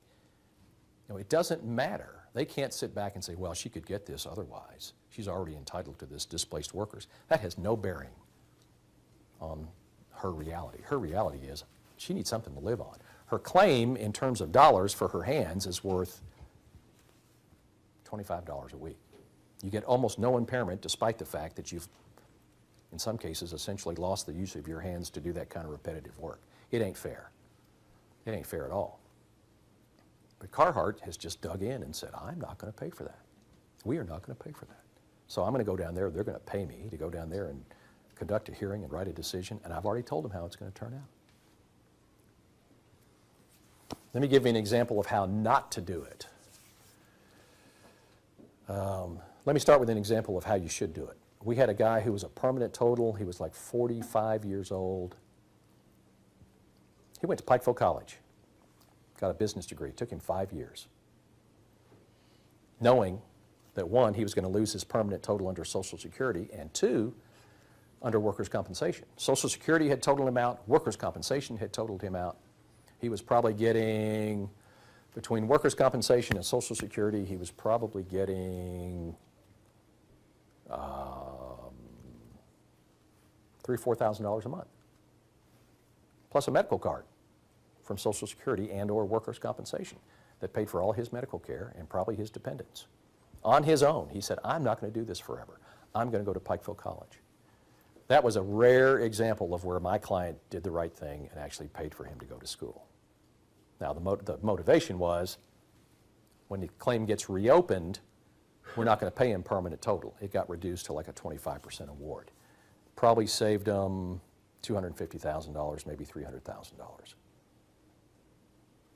You know, it doesn't matter. They can't sit back and say, well, she could get this otherwise. She's already entitled to this displaced workers. That has no bearing on her reality. Her reality is she needs something to live on. Her claim in terms of dollars for her hands is worth $25 a week. You get almost no impairment despite the fact that you've, in some cases, essentially lost the use of your hands to do that kind of repetitive work. It ain't fair. It ain't fair at all. But Carhartt has just dug in and said, I'm not going to pay for that. We are not going to pay for that. So I'm going to go down there. They're going to pay me to go down there and conduct a hearing and write a decision, and I've already told them how it's going to turn out. Let me give you an example of how not to do it. Let me start with an example of how you should do it. We had a guy who was a permanent total. He was like 45 years old. He went to Pikeville College, got a business degree. It took him 5 years, knowing that 1, he was going to lose his permanent total under Social Security, and 2, under workers' compensation. Social Security had totaled him out. Workers' compensation had totaled him out. He was probably getting, between workers' compensation and Social Security, he was probably getting $3,000 or $4,000 a month, plus a medical card from Social Security and or workers' compensation that paid for all his medical care and probably his dependents. On his own, he said, I'm not going to do this forever. I'm going to go to Pikeville College. That was a rare example of where my client did the right thing and actually paid for him to go to school. Now, the motivation was, when the claim gets reopened, we're not going to pay him permanent total. It got reduced to like a 25% award. Probably saved him $250,000, maybe $300,000.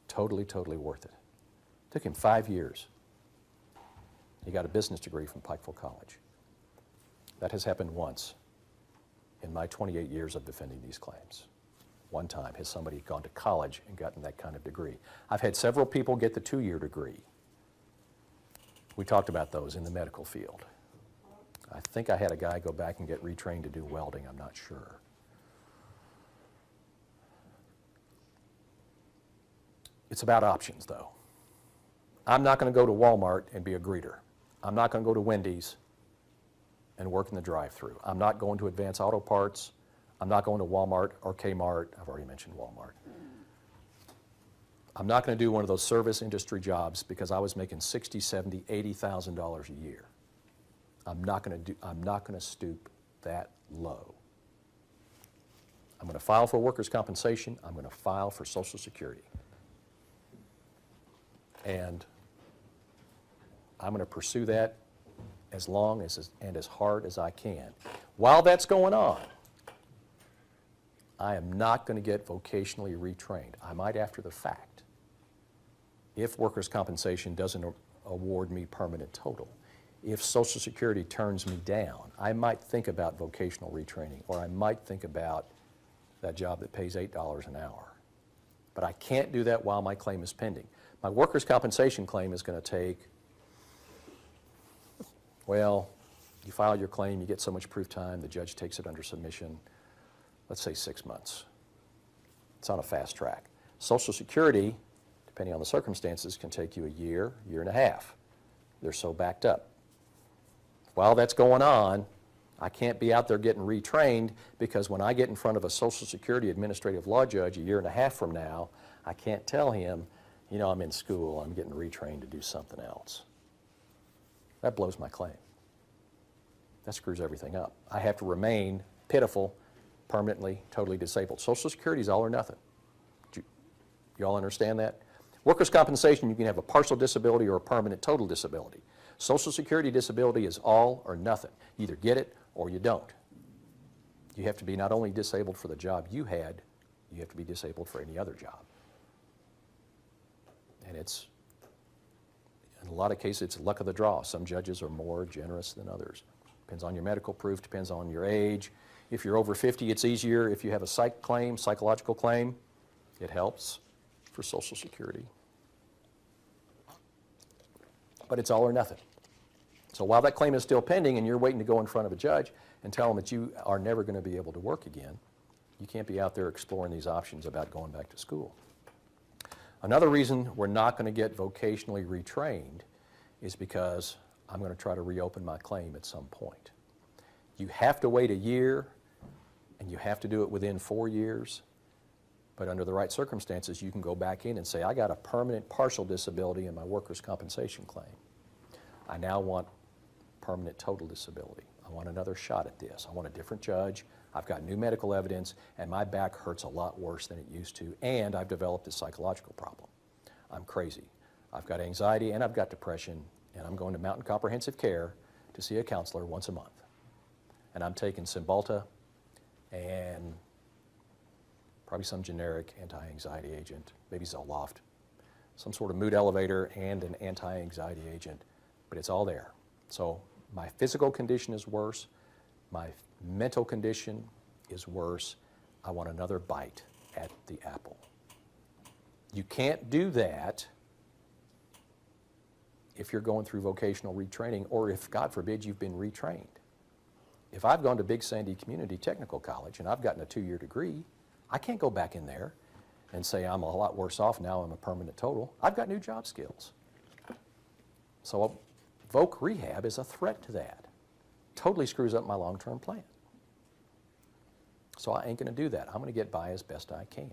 Totally, totally worth it. Took him 5 years. He got a business degree from Pikeville College. That has happened once in my 28 years of defending these claims. One time has somebody gone to college and gotten that kind of degree. I've had several people get the 2-year degree. We talked about those in the medical field. I think I had a guy go back and get retrained to do welding, I'm not sure. It's about options, though. I'm not going to go to Walmart and be a greeter. I'm not going to go to Wendy's and work in the drive-thru. I'm not going to Advance Auto Parts. I'm not going to Walmart or Kmart. I've already mentioned Walmart. I'm not going to do one of those service industry jobs because I was making $60,000, $70,000, $80,000 a year. I'm not going to stoop that low. I'm going to file for workers' compensation. I'm going to file for Social Security. And I'm going to pursue that as long and as hard as I can. While that's going on, I am not going to get vocationally retrained. I might after the fact, if workers' compensation doesn't award me permanent total. If Social Security turns me down, I might think about vocational retraining, or I might think about that job that pays $8 an hour. But I can't do that while my claim is pending. My workers' compensation claim is going to take, well, you file your claim, you get so much proof time, the judge takes it under submission, let's say 6 months. It's on a fast track. Social Security, depending on the circumstances, can take you a year, year and a half. They're so backed up. While that's going on, I can't be out there getting retrained because when I get in front of a Social Security administrative law judge a year and a half from now, I can't tell him, you know, I'm in school, I'm getting retrained to do something else. That blows my claim. That screws everything up. I have to remain pitiful, permanently, totally disabled. Social Security is all or nothing. You all understand that? Workers' compensation, you can have a partial disability or a permanent total disability. Social Security disability is all or nothing. You either get it or you don't. You have to be not only disabled for the job you had, you have to be disabled for any other job. And it's, in a lot of cases, it's luck of the draw. Some judges are more generous than others. Depends on your medical proof, depends on your age. If you're over 50, it's easier. If you have a psych claim, psychological claim, it helps for Social Security. But it's all or nothing. So while that claim is still pending and you're waiting to go in front of a judge and tell them that you are never going to be able to work again, you can't be out there exploring these options about going back to school. Another reason we're not going to get vocationally retrained is because I'm going to try to reopen my claim at some point. You have to wait a year, and you have to do it within 4 years. But under the right circumstances, you can go back in and say, I got a permanent partial disability in my workers' compensation claim. I now want permanent total disability. I want another shot at this. I want a different judge. I've got new medical evidence, and my back hurts a lot worse than it used to, and I've developed a psychological problem. I'm crazy. I've got anxiety, and I've got depression, and I'm going to Mountain Comprehensive Care to see a counselor once a month. And I'm taking Cymbalta and probably some generic anti-anxiety agent, maybe Zoloft, some sort of mood elevator and an anti-anxiety agent, but it's all there. So my physical condition is worse, my mental condition is worse. I want another bite at the apple. You can't do that if you're going through vocational retraining or if, God forbid, you've been retrained. If I've gone to Big Sandy Community Technical College and I've gotten a 2-year degree, I can't go back in there and say I'm a lot worse off now, I'm a permanent total. I've got new job skills. So voc rehab is a threat to that. Totally screws up my long-term plan. So I ain't going to do that. I'm going to get by as best I can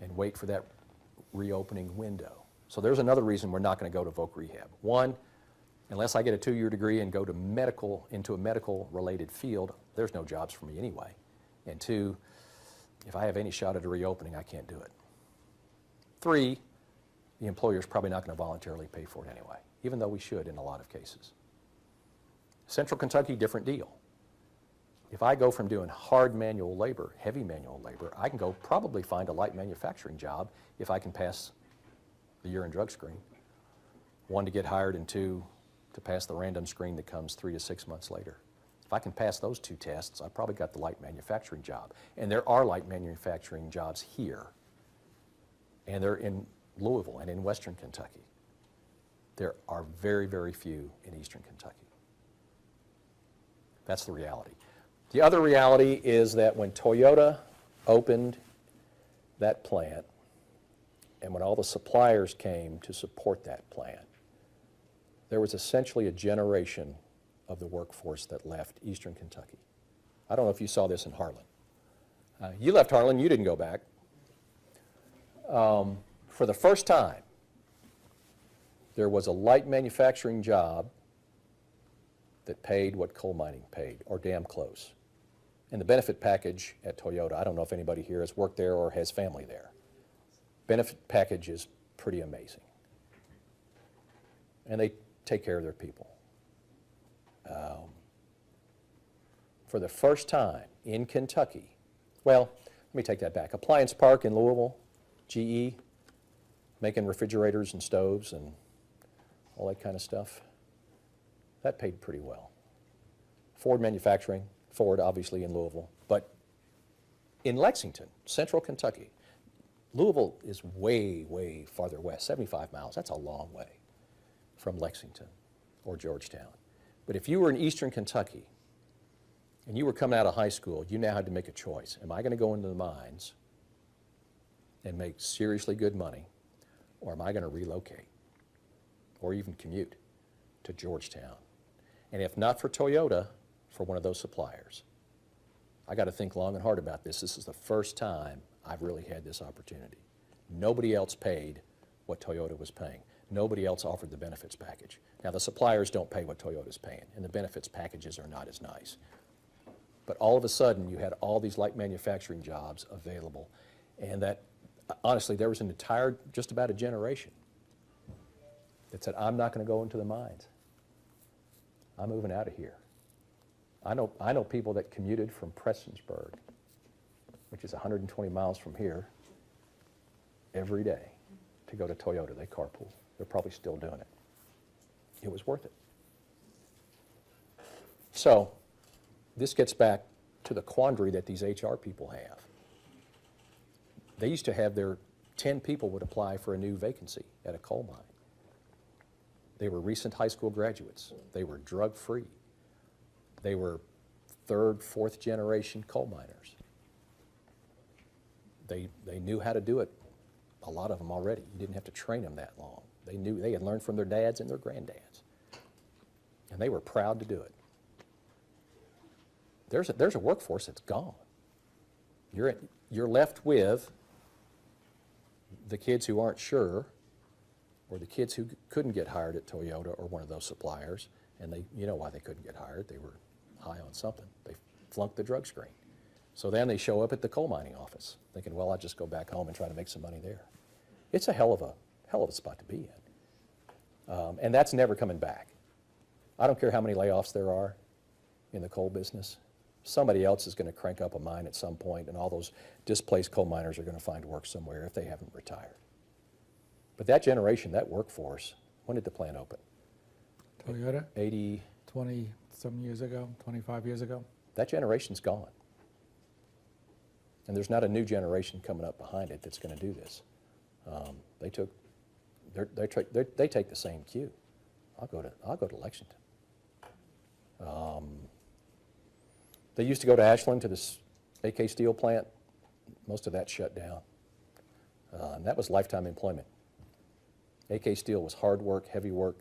and wait for that reopening window. So there's another reason we're not going to go to voc rehab. One, unless I get a 2-year degree and go to into a medical-related field, there's no jobs for me anyway. And two, if I have any shot at a reopening, I can't do it. Three, the employer's probably not going to voluntarily pay for it anyway, even though we should in a lot of cases. Central Kentucky, different deal. If I go from doing hard manual labor, heavy manual labor, I can go probably find a light manufacturing job if I can pass the urine drug screen. One, to get hired, and two, to pass the random screen that comes 3 to 6 months later. If I can pass those 2 tests, I've probably got the light manufacturing job. And there are light manufacturing jobs here. And they're in Louisville and in Western Kentucky. There are very, very few in Eastern Kentucky. That's the reality. The other reality is that when Toyota opened that plant, and when all the suppliers came to support that plant, there was essentially a generation of the workforce that left Eastern Kentucky. I don't know if you saw this in Harlan. You left Harlan, you didn't go back. For the first time, there was a light manufacturing job that paid what coal mining paid, or damn close. And the benefit package at Toyota, I don't know if anybody here has worked there or has family there. Benefit package is pretty amazing. And they take care of their people. For the first time in Kentucky, well, let me take that back. Appliance Park in Louisville, GE, making refrigerators and stoves and all that kind of stuff, that paid pretty well. Ford Manufacturing, Ford obviously in Louisville, but in Lexington, central Kentucky, Louisville is way, way farther west, 75 miles. That's a long way from Lexington or Georgetown. But if you were in Eastern Kentucky and you were coming out of high school, you now had to make a choice. Am I going to go into the mines and make seriously good money, or am I going to relocate or even commute to Georgetown? And if not for Toyota, for one of those suppliers. I got to think long and hard about this. This is the first time I've really had this opportunity. Nobody else paid what Toyota was paying. Nobody else offered the benefits package. Now, the suppliers don't pay what Toyota's paying, and the benefits packages are not as nice. But all of a sudden, you had all these light manufacturing jobs available, and that honestly, there was an entire, just about a generation that said, I'm not going to go into the mines. I'm moving out of here. I know people that commuted from Prestonsburg, which is 120 miles from here, every day to go to Toyota. They carpool. They're probably still doing it. It was worth it. So this gets back to the quandary that these HR people have. They used to have 10 people would apply for a new vacancy at a coal mine. They were recent high school graduates. They were drug-free. They were third, fourth generation coal miners. They knew how to do it, a lot of them already. You didn't have to train them that long. They had learned from their dads and their granddads. And they were proud to do it. There's a workforce that's gone. You're left with the kids who aren't sure, or the kids who couldn't get hired at Toyota or one of those suppliers, and you know why they couldn't get hired. They were high on something. They flunked the drug screen. So then they show up at the coal mining office thinking, well, I'll just go back home and try to make some money there. It's a hell of a spot to be in. And that's never coming back. I don't care how many layoffs there are in the coal business. Somebody else is going to crank up a mine at some point, and all those displaced coal miners are going to find work somewhere if they haven't retired. But that generation, that workforce, when did the plant open? Toyota, 80. 20-some years ago, 25 years ago. That generation's gone. And there's not a new generation coming up behind it that's going to do this. They take the same cue. I'll go to Lexington. They used to go to Ashland to this AK Steel plant. Most of that shut down. And that was lifetime employment. AK Steel was hard work, heavy work,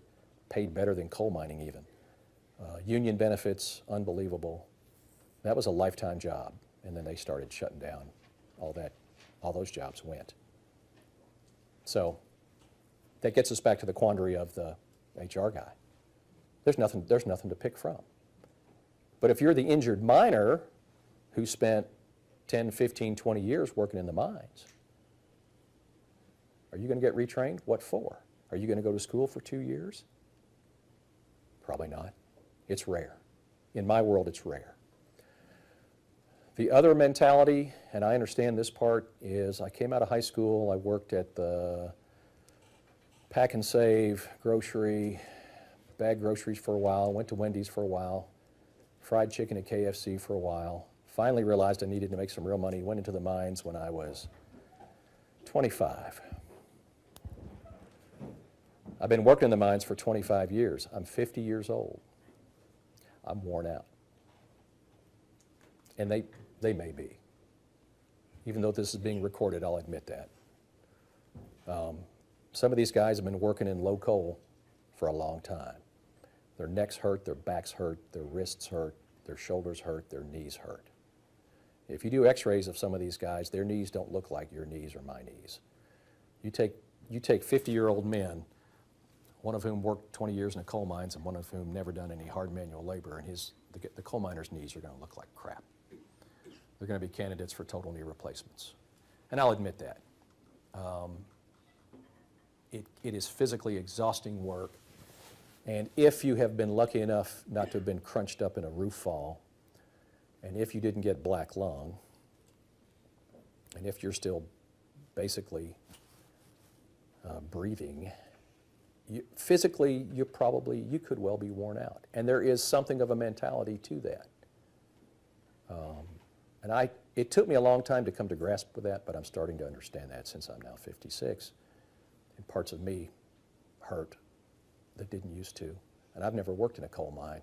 paid better than coal mining even. Union benefits, unbelievable. That was a lifetime job. And then they started shutting down. All those jobs went. So that gets us back to the quandary of the HR guy. There's nothing to pick from. But if you're the injured miner who spent 10, 15, 20 years working in the mines, are you going to get retrained? What for? Are you going to go to school for 2 years? Probably not. It's rare. In my world, it's rare. The other mentality, and I understand this part, is I came out of high school, I worked at the Pack and Save grocery, bagged groceries for a while, went to Wendy's for a while, fried chicken at KFC for a while, finally realized I needed to make some real money, went into the mines when I was 25. I've been working in the mines for 25 years. I'm 50 years old. I'm worn out. And they may be. Even though this is being recorded, I'll admit that. Some of these guys have been working in low coal for a long time. Their necks hurt, their backs hurt, their wrists hurt, their shoulders hurt, their knees hurt. If you do x-rays of some of these guys, their knees don't look like your knees or my knees. You take 50-year-old men, one of whom worked 20 years in the coal mines and one of whom never done any hard manual labor, and the coal miner's knees are going to look like crap. They're going to be candidates for total knee replacements. And I'll admit that. It is physically exhausting work. And if you have been lucky enough not to have been crunched up in a roof fall, and if you didn't get black lung, and if you're still basically breathing, physically you could well be worn out. And there is something of a mentality to that. And it took me a long time to come to grasp with that, but I'm starting to understand that since I'm now 56. And parts of me hurt that didn't used to. And I've never worked in a coal mine,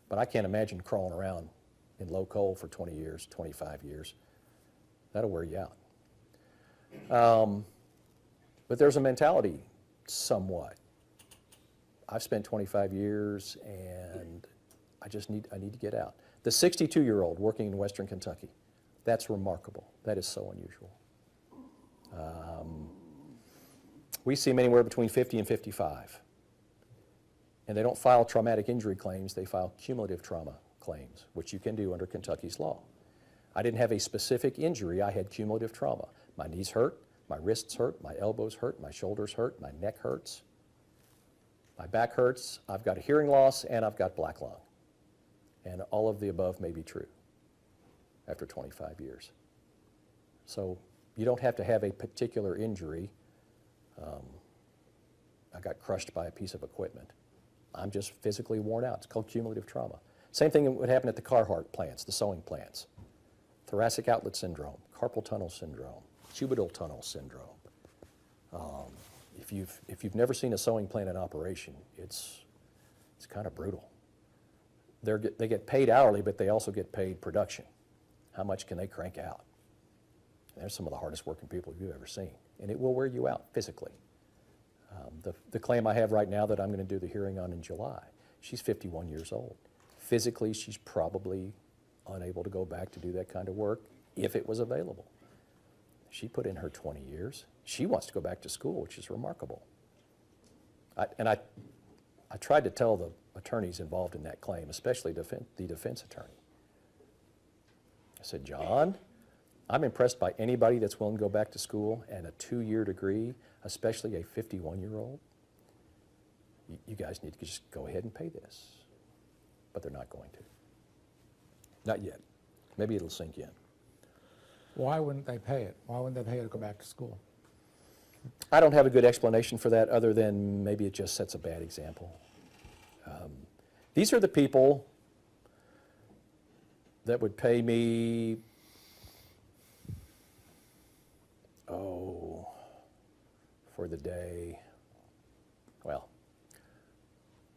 but I can't imagine crawling around in low coal for 20 years, 25 years. That'll wear you out. But there's a mentality somewhat. I've spent 25 years and I need to get out. The 62-year-old working in Western Kentucky, that's remarkable. That is so unusual. We see them anywhere between 50 and 55. And they don't file traumatic injury claims, they file cumulative trauma claims, which you can do under Kentucky's law. I didn't have a specific injury, I had cumulative trauma. My knees hurt, My wrists hurt, my elbows hurt, my shoulders hurt, my neck hurts, my back hurts, I've got a hearing loss, and I've got black lung. And all of the above may be true after 25 years. So you don't have to have a particular injury. I got crushed by a piece of equipment. I'm just physically worn out. It's called cumulative trauma. Same thing would happen at the Carhartt plants, the sewing plants. Thoracic outlet syndrome, carpal tunnel syndrome, cubital tunnel syndrome. If you've never seen a sewing plant in operation, it's kind of brutal. They get paid hourly, but they also get paid production. How much can they crank out? They're some of the hardest working people you've ever seen, and it will wear you out physically. The claim I have right now that I'm going to do the hearing on in July, she's 51 years old. Physically, she's probably unable to go back to do that kind of work if it was available. She put in her 20 years. She wants to go back to school, which is remarkable. I tried to tell the attorneys involved in that claim, especially the defense attorney. I said, John, I'm impressed by anybody that's willing to go back to school and a 2-year degree, especially a 51-year-old. You guys need to just go ahead and pay this. But they're not going to. Not yet. Maybe it'll sink in. Why wouldn't they pay it? Why wouldn't they pay it to go back to school? I don't have a good explanation for that other than maybe it just sets a bad example. These are the people that would pay me, for the day, well,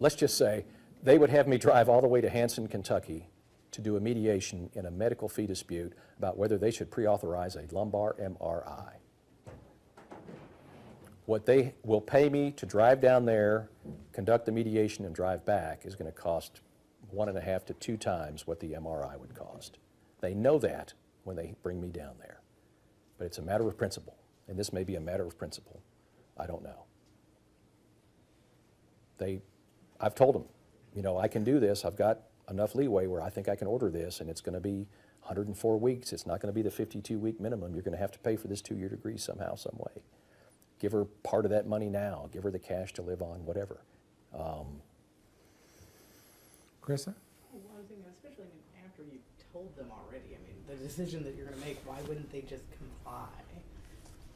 let's just say they would have me drive all the way to Hanson, Kentucky to do a mediation in a medical fee dispute about whether they should pre-authorize a lumbar MRI. What they will pay me to drive down there, conduct the mediation, and drive back is going to cost 1.5 to 2 times what the MRI would cost. They know that when they bring me down there. But it's a matter of principle, and this may be a matter of principle. I don't know. I've told them, you know, I can do this. I've got enough leeway where I think I can order this, and it's going to be 104 weeks. It's not going to be the 52-week minimum. You're going to have to pay for this 2-year degree somehow, some way. Give her part of that money now. Give her the cash to live on, whatever. Krista? Well, I was thinking, especially after you told them already, I mean, the decision that you're going to make, why wouldn't they just comply?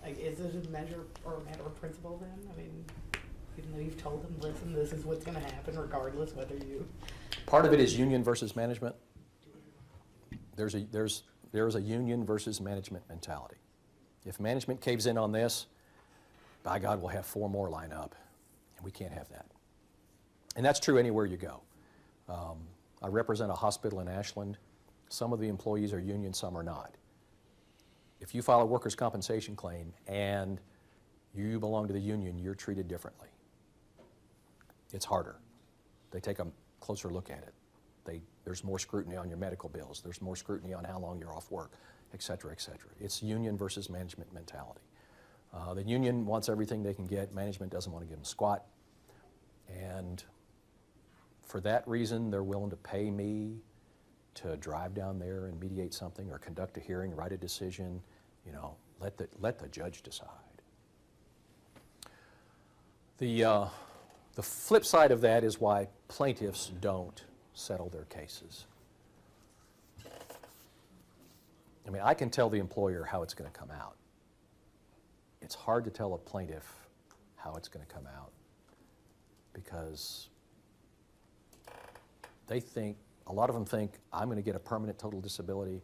Like, is it a measure or a matter of principle then? I mean, even though you've told them, listen, this is what's going to happen regardless whether you... Part of it is union versus management. There's a union versus management mentality. If management caves in on this, by God, we'll have 4 more line up, and we can't have that. And that's true anywhere you go. I represent a hospital in Ashland. Some of the employees are union, some are not. If you file a workers' compensation claim and you belong to the union, you're treated differently. It's harder. They take a closer look at it. There's more scrutiny on your medical bills. There's more scrutiny on how long you're off work, et cetera, et cetera. It's union versus management mentality. The union wants everything they can get. Management doesn't want to give them squat. And for that reason, they're willing to pay me to drive down there and mediate something or conduct a hearing, write a decision, you know, let the judge decide. The flip side of that is why plaintiffs don't settle their cases. I mean, I can tell the employer how it's going to come out. It's hard to tell a plaintiff how it's going to come out because they think, a lot of them think, I'm going to get a permanent total disability,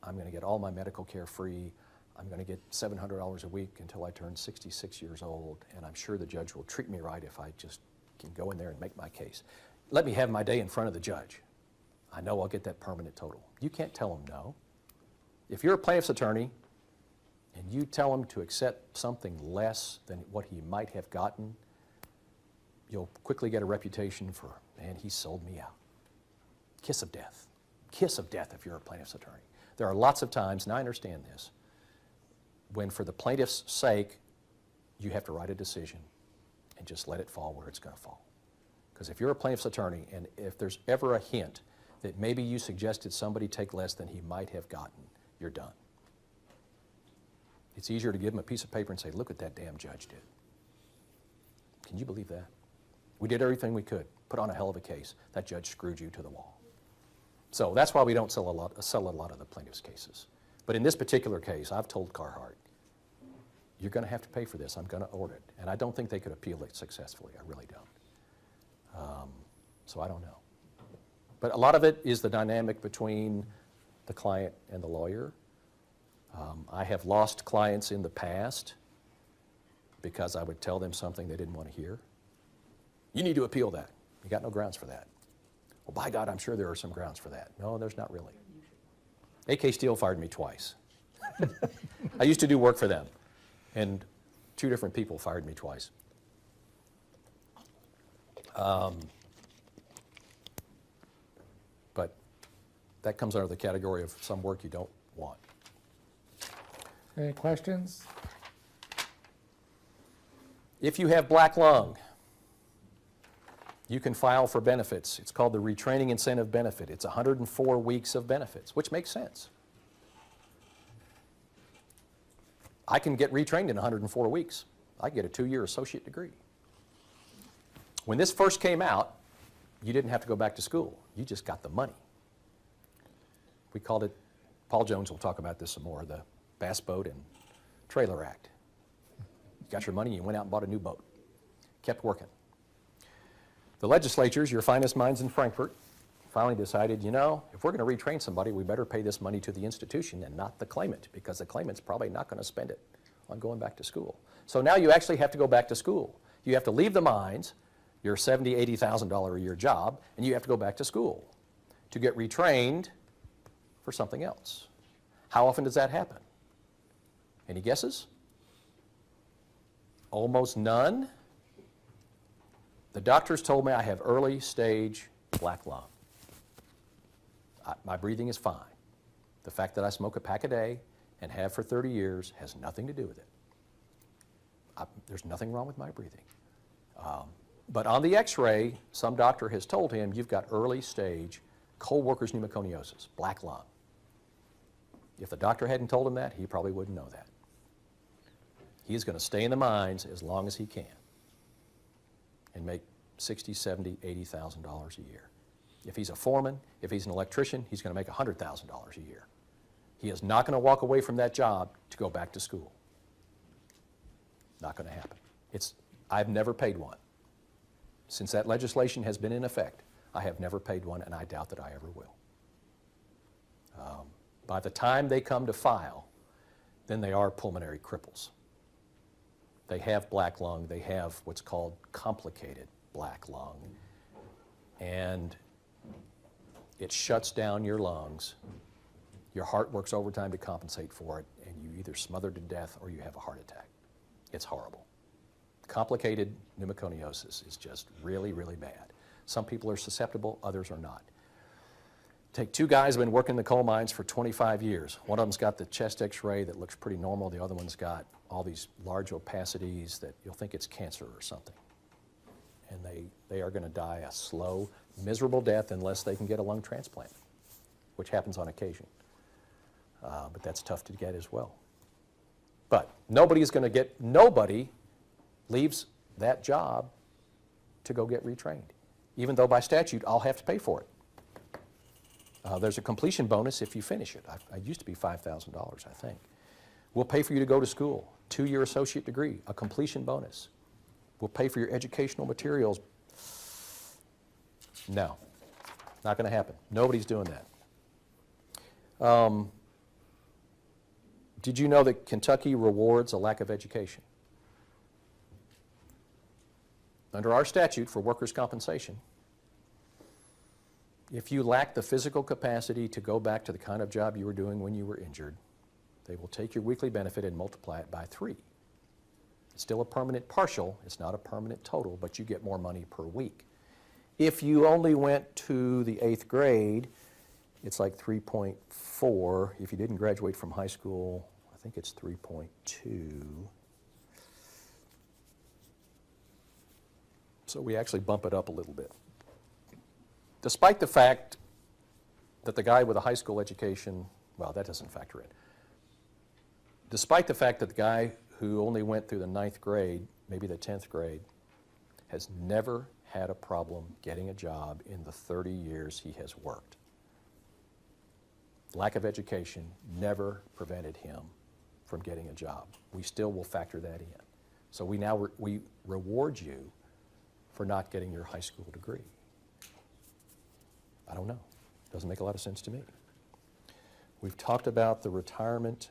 I'm going to get all my medical care free, I'm going to get $700 a week until I turn 66 years old, and I'm sure the judge will treat me right if I just can go in there and make my case. Let me have my day in front of the judge. I know I'll get that permanent total. You can't tell them no. If you're a plaintiff's attorney and you tell him to accept something less than what he might have gotten, you'll quickly get a reputation for, man, he sold me out. Kiss of death. Kiss of death if you're a plaintiff's attorney. There are lots of times, and I understand this, when for the plaintiff's sake, you have to write a decision and just let it fall where it's going to fall. Because if you're a plaintiff's attorney and if there's ever a hint that maybe you suggested somebody take less than he might have gotten, you're done. It's easier to give them a piece of paper and say, look what that damn judge did. Can you believe that? We did everything we could, put on a hell of a case. That judge screwed you to the wall. So that's why we don't sell a lot of the plaintiff's cases. But in this particular case, I've told Carhart, you're going to have to pay for this. I'm going to order it. And I don't think they could appeal it successfully. I really don't. So I don't know. But a lot of it is the dynamic between the client and the lawyer. I have lost clients in the past because I would tell them something they didn't want to hear. You need to appeal that. You got no grounds for that. Well, by God, I'm sure there are some grounds for that. No, there's not really. AK Steel fired me twice. I used to do work for them, and 2 different people fired me twice. But that comes under the category of some work you don't want. Any questions? If you have black lung, you can file for benefits. It's called the retraining incentive benefit. It's 104 weeks of benefits, which makes sense. I can get retrained in 104 weeks. I get a 2-year associate degree. When this first came out, you didn't have to go back to school. You just got the money. We called it, Paul Jones will talk about this some more, the Bass Boat and Trailer Act. You got your money, you went out and bought a new boat. Kept working. The legislatures, your finest minds in Frankfurt, finally decided, you know, if we're going to retrain somebody, we better pay this money to the institution and not the claimant, because the claimant's probably not going to spend it on going back to school. So now you actually have to go back to school. You have to leave the mines, your $70,000, $80,000 a year job, and you have to go back to school to get retrained for something else. How often does that happen? Any guesses? Almost none. The doctors told me I have early stage black lung. My breathing is fine. The fact that I smoke a pack a day and have for 30 years has nothing to do with it. There's nothing wrong with my breathing. But on the x-ray, some doctor has told him, you've got early stage co-workers pneumoconiosis, black lung. If the doctor hadn't told him that, he probably wouldn't know that. He's going to stay in the mines as long as he can and make $60,000, $70,000, $80,000 a year. If he's a foreman, if he's an electrician, he's going to make $100,000 a year. He is not going to walk away from that job to go back to school. Not going to happen. I've never paid one. Since that legislation has been in effect, I have never paid one, and I doubt that I ever will. By the time they come to file, then they are pulmonary cripples. They have black lung. They have what's called complicated black lung. And it shuts down your lungs. Your heart works overtime to compensate for it, and you either smother to death or you have a heart attack. It's horrible. Complicated pneumoconiosis is just really, really bad. Some people are susceptible, others are not. Take 2 guys who have been working in the coal mines for 25 years. One of them's got the chest x-ray that looks pretty normal. The other one's got all these large opacities that you'll think it's cancer or something. And they are going to die a slow, miserable death unless they can get a lung transplant, which happens on occasion. But that's tough to get as well. But nobody leaves that job to go get retrained, even though by statute I'll have to pay for it. There's a completion bonus if you finish it. I used to be $5,000, I think. We'll pay for you to go to school, 2-year associate degree, a completion bonus. We'll pay for your educational materials. No, not going to happen. Nobody's doing that. Did you know that Kentucky rewards a lack of education? Under our statute for workers' compensation, if you lack the physical capacity to go back to the kind of job you were doing when you were injured, they will take your weekly benefit and multiply it by 3. It's still a permanent partial, it's not a permanent total, but you get more money per week. If you only went to the 8th grade, it's like 3.4. If you didn't graduate from high school, I think it's 3.2. So we actually bump it up a little bit. Despite the fact that the guy with a high school education, well, that doesn't factor in. despite the fact that the guy who only went through the 9th grade, maybe the 10th grade, has never had a problem getting a job in the 30 years he has worked. Lack of education never prevented him from getting a job. We still will factor that in. So we now we reward you for not getting your high school degree. I don't know. Doesn't make a lot of sense to me. We've talked about the retirement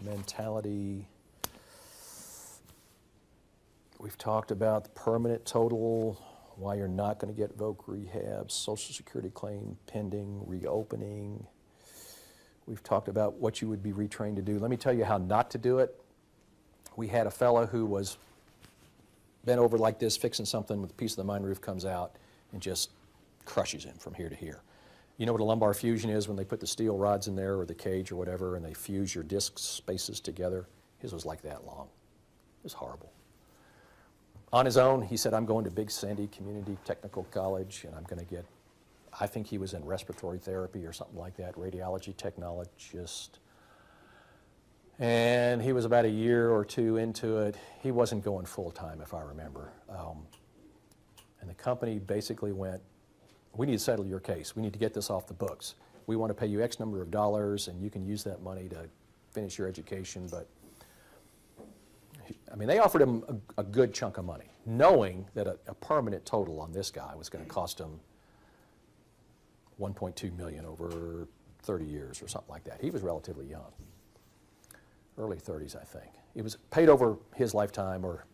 mentality. We've talked about the permanent total, why you're not going to get voc rehab, Social Security claim pending, reopening. We've talked about what you would be retrained to do. Let me tell you how not to do it. We had a fellow who was bent over like this, fixing something with a piece of the mine roof, comes out and just crushes him from here to here. You know what a lumbar fusion is when they put the steel rods in there or the cage or whatever and they fuse your disc spaces together? His was like that long. It was horrible. On his own, he said, I'm going to Big Sandy Community Technical College and I'm going to get, I think he was in respiratory therapy or something like that, radiology technologist. And he was about a year or two into it. He wasn't going full time, if I remember. And the company basically went, we need to settle your case. We need to get this off the books. We want to pay you X number of dollars and you can use that money to finish your education. But I mean, they offered him a good chunk of money, knowing that a permanent total on this guy was going to cost him $1.2 million over 30 years or something like that. He was relatively young, early 30s, I think. It was paid over his lifetime or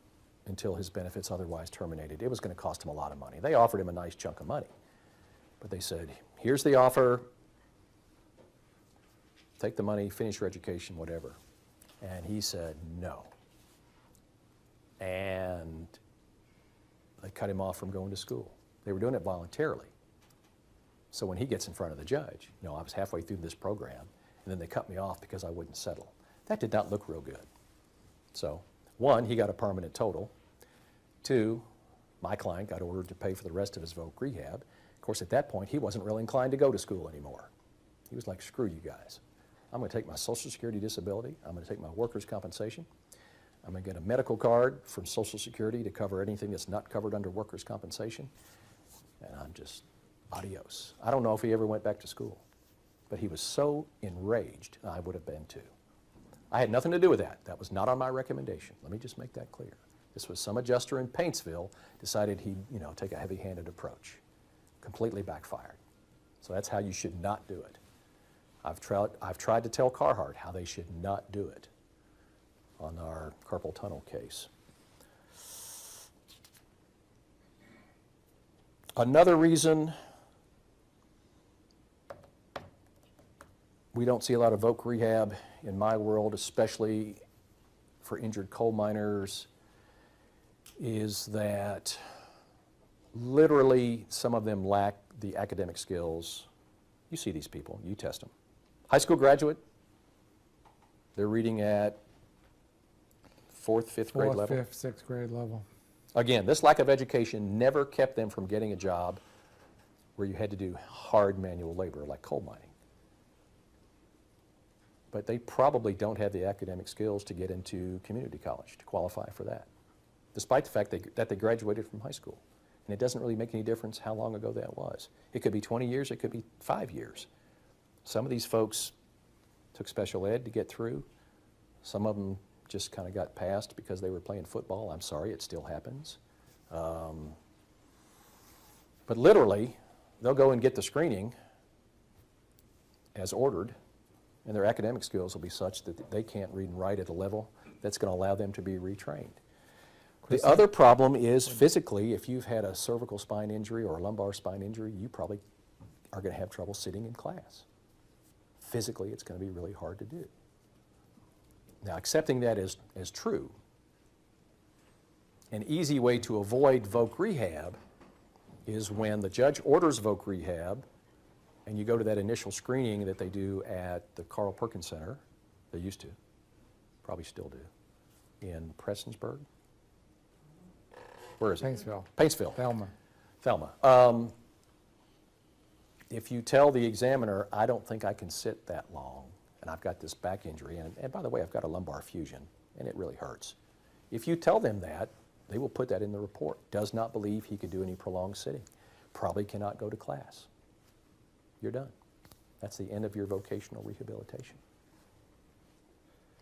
until his benefits otherwise terminated. It was going to cost him a lot of money. They offered him a nice chunk of money, but they said, here's the offer, take the money, finish your education, whatever. And he said no. And they cut him off from going to school. They were doing it voluntarily. So when he gets in front of the judge, you know, I was halfway through this program, and then they cut me off because I wouldn't settle. That did not look real good. So, one, he got a permanent total. Two, my client got ordered to pay for the rest of his voc rehab. Of course, at that point, he wasn't really inclined to go to school anymore. He was like, screw you guys. I'm going to take my Social Security disability. I'm going to take my workers' compensation. I'm going to get a medical card from Social Security to cover anything that's not covered under workers' compensation. And I'm just, adios. I don't know if he ever went back to school, but he was so enraged, and I would have been too. I had nothing to do with that. That was not on my recommendation. Let me just make that clear. This was some adjuster in Paintsville decided he'd, you know, take a heavy-handed approach. Completely backfired. So that's how you should not do it. I've tried to tell Carhartt how they should not do it on our carpal tunnel case. Another reason we don't see a lot of voc rehab in my world, especially for injured coal miners, is that literally some of them lack the academic skills. You see these people, you test them. High school graduate, they're reading at 4th, 5th grade level. 4th, 5th, 6th grade level. Again, this lack of education never kept them from getting a job where you had to do hard manual labor like coal mining. But they probably don't have the academic skills to get into community college, to qualify for that, despite the fact that they graduated from high school. And it doesn't really make any difference how long ago that was. It could be 20 years, it could be 5 years. Some of these folks took special ed to get through. Some of them just kind of got passed because they were playing football. I'm sorry, it still happens. But literally, they'll go and get the screening as ordered, and their academic skills will be such that they can't read and write at a level that's going to allow them to be retrained. The other problem is physically, if you've had a cervical spine injury or a lumbar spine injury, you probably are going to have trouble sitting in class. Physically, it's going to be really hard to do. Now, accepting that as true, an easy way to avoid voc rehab is when the judge orders voc rehab and you go to that initial screening that they do at the Carl Perkins Center, they used to, probably still do, in Prestonsburg. Where is it? Paintsville. Paintsville. Thelma. If you tell the examiner, I don't think I can sit that long, and I've got this back injury, and by the way, I've got a lumbar fusion, and it really hurts. If you tell them that, they will put that in the report. Does not believe he could do any prolonged sitting. Probably cannot go to class. You're done. That's the end of your vocational rehabilitation.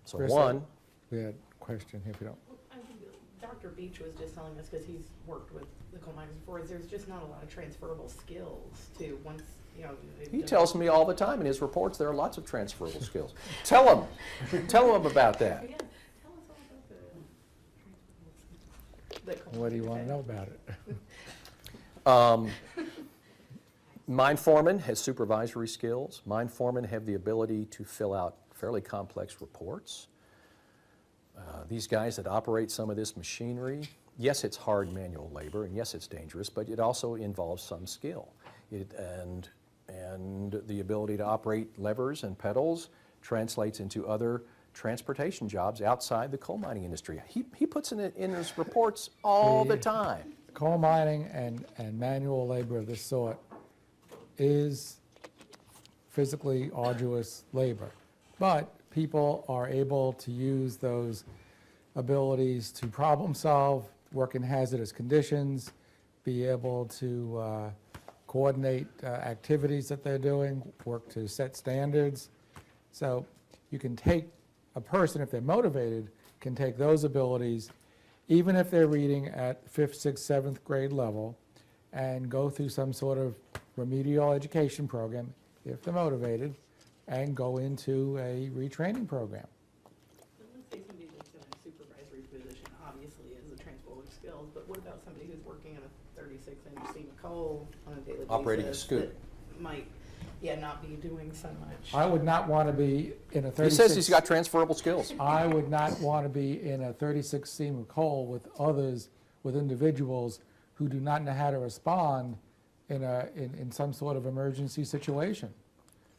So Chris, one, We had a question here, if you don't. I think Dr. Beach was just telling us, because he's worked with the coal miners before, is there's just not a lot of transferable skills to once, you know. he tells me all the time in his reports there are lots of transferable skills. Tell him about that. Again, tell us all about the transferable skills. What do you want to know about it? Mine foremen has supervisory skills. Mine foremen have the ability to fill out fairly complex reports. These guys that operate some of this machinery, yes, it's hard manual labor, and yes, it's dangerous, but it also involves some skill. And the ability to operate levers and pedals translates into other transportation jobs outside the coal mining industry. He puts it in his reports all the time. Coal mining and manual labor of this sort is physically arduous labor, but people are able to use those abilities to problem solve, work in hazardous conditions, be able to coordinate activities that they're doing, work to set standards. So you can take a person, if they're motivated, can take those abilities, even if they're reading at 5th, 6th, 7th grade level, and go through some sort of remedial education program, if they're motivated, and go into a retraining program. Let's say somebody that's in a supervisory position, obviously is a transferable skills, but what about somebody who's working in a 36-inch seam of coal on a daily basis? Operating a scooter. That might, not be doing so much. I would not want to be in a 36. He says he's got transferable skills. I would not want to be in a 36 seam of coal with others, with individuals who do not know how to respond in some sort of emergency situation.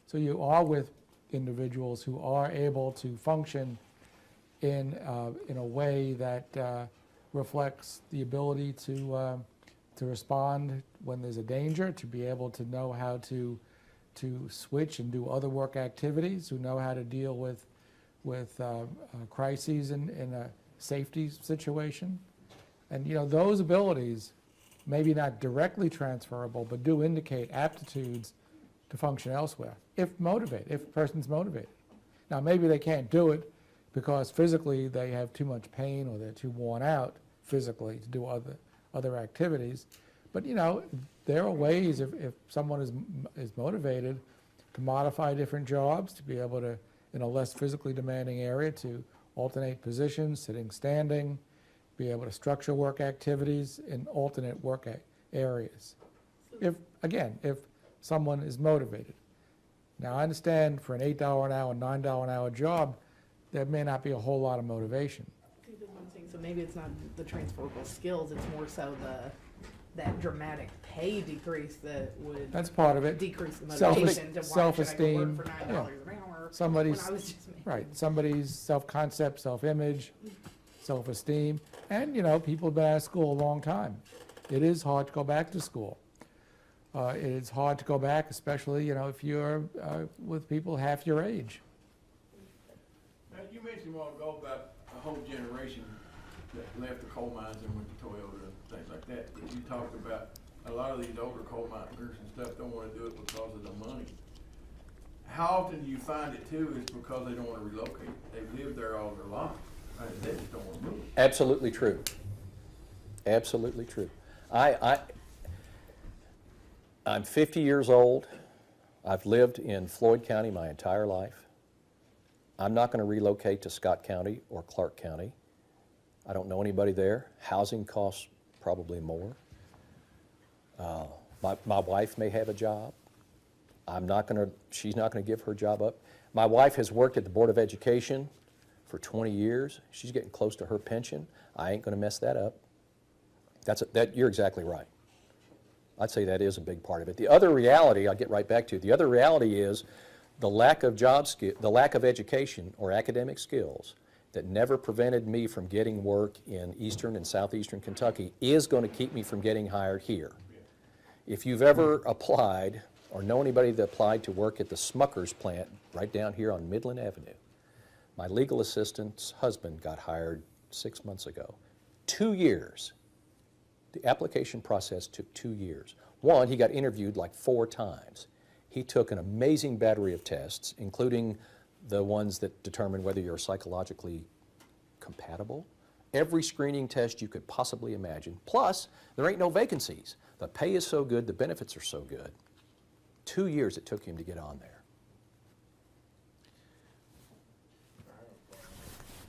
So you are with individuals who are able to function in a way that reflects the ability to respond when there's a danger, to be able to know how to switch and do other work activities, who know how to deal with crises in a safety situation. And those abilities, maybe not directly transferable, but do indicate aptitudes to function elsewhere, if a person's motivated. Now, maybe they can't do it because physically they have too much pain or they're too worn out physically to do other activities. But there are ways, if someone is motivated, to modify different jobs, to be able to, in a less physically demanding area, to alternate positions, sitting, standing, be able to structure work activities in alternate work areas. If someone is motivated. Now, I understand for an $8 an hour, $9 an hour job, there may not be a whole lot of motivation. See, that's what I'm saying. So maybe it's not the transferable skills, it's more so that dramatic pay decrease that would That's part of it. decrease the Self- motivation to why should I go self-esteem, work for $9 yeah. an hour Somebody's- when I was just making. Right, somebody's self-concept, self-image, self-esteem, and people have been out of school a long time. It is hard to go back to school. It is hard to go back, especially if you're with people half your age. Now, you mentioned a while ago about a whole generation that left the coal mines and went to Toyota and things like that. But you talked about a lot of these older coal miners and stuff don't want to do it because of the money. How often do you find it too is because they don't want to relocate? They've lived there all their life. And they just don't want to move. Absolutely true. Absolutely true. I'm 50 years old. I've lived in Floyd County my entire life. I'm not going to relocate to Scott County or Clark County. I don't know anybody there. Housing costs probably more. My wife may have a job. She's not going to give her job up. My wife has worked at the Board of Education for 20 years. She's getting close to her pension. I ain't going to mess that up. You're exactly right. I'd say that is a big part of it. The other reality, I'll get right back to, the other reality is the lack of the lack of education or academic skills that never prevented me from getting work in eastern and southeastern Kentucky is going to keep me from getting hired here. If you've ever applied or know anybody that applied to work at the Smucker's plant right down here on Midland Avenue. My legal assistant's husband got hired 6 months ago. 2 years. The application process took 2 years. One, he got interviewed like 4 times. He took an amazing battery of tests, including the ones that determine whether you're psychologically compatible. Every screening test you could possibly imagine. Plus, there ain't no vacancies. The pay is so good, the benefits are so good. 2 years it took him to get on there.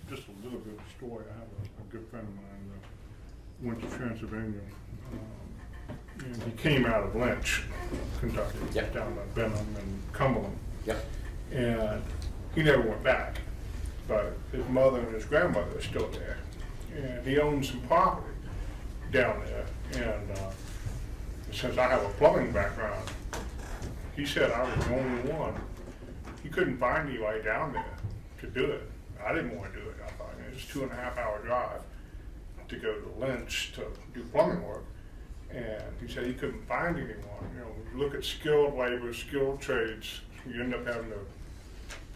Just a little bit of a story. I have a good friend of mine that went to Transylvania. And he came out of Lynch, Kentucky, Yep. down to Benham and Cumberland. Yep. And he never went back. But his mother and his grandmother are still there. And he owns some property down there. And since I have a plumbing background, he said I was the only one. He couldn't find anybody down there to do it. I didn't want to do it. I thought it was a 2.5 hour drive to go to Lynch to do plumbing work. And he said he couldn't find anyone. You know, when you look at skilled labor, skilled trades, you end up having to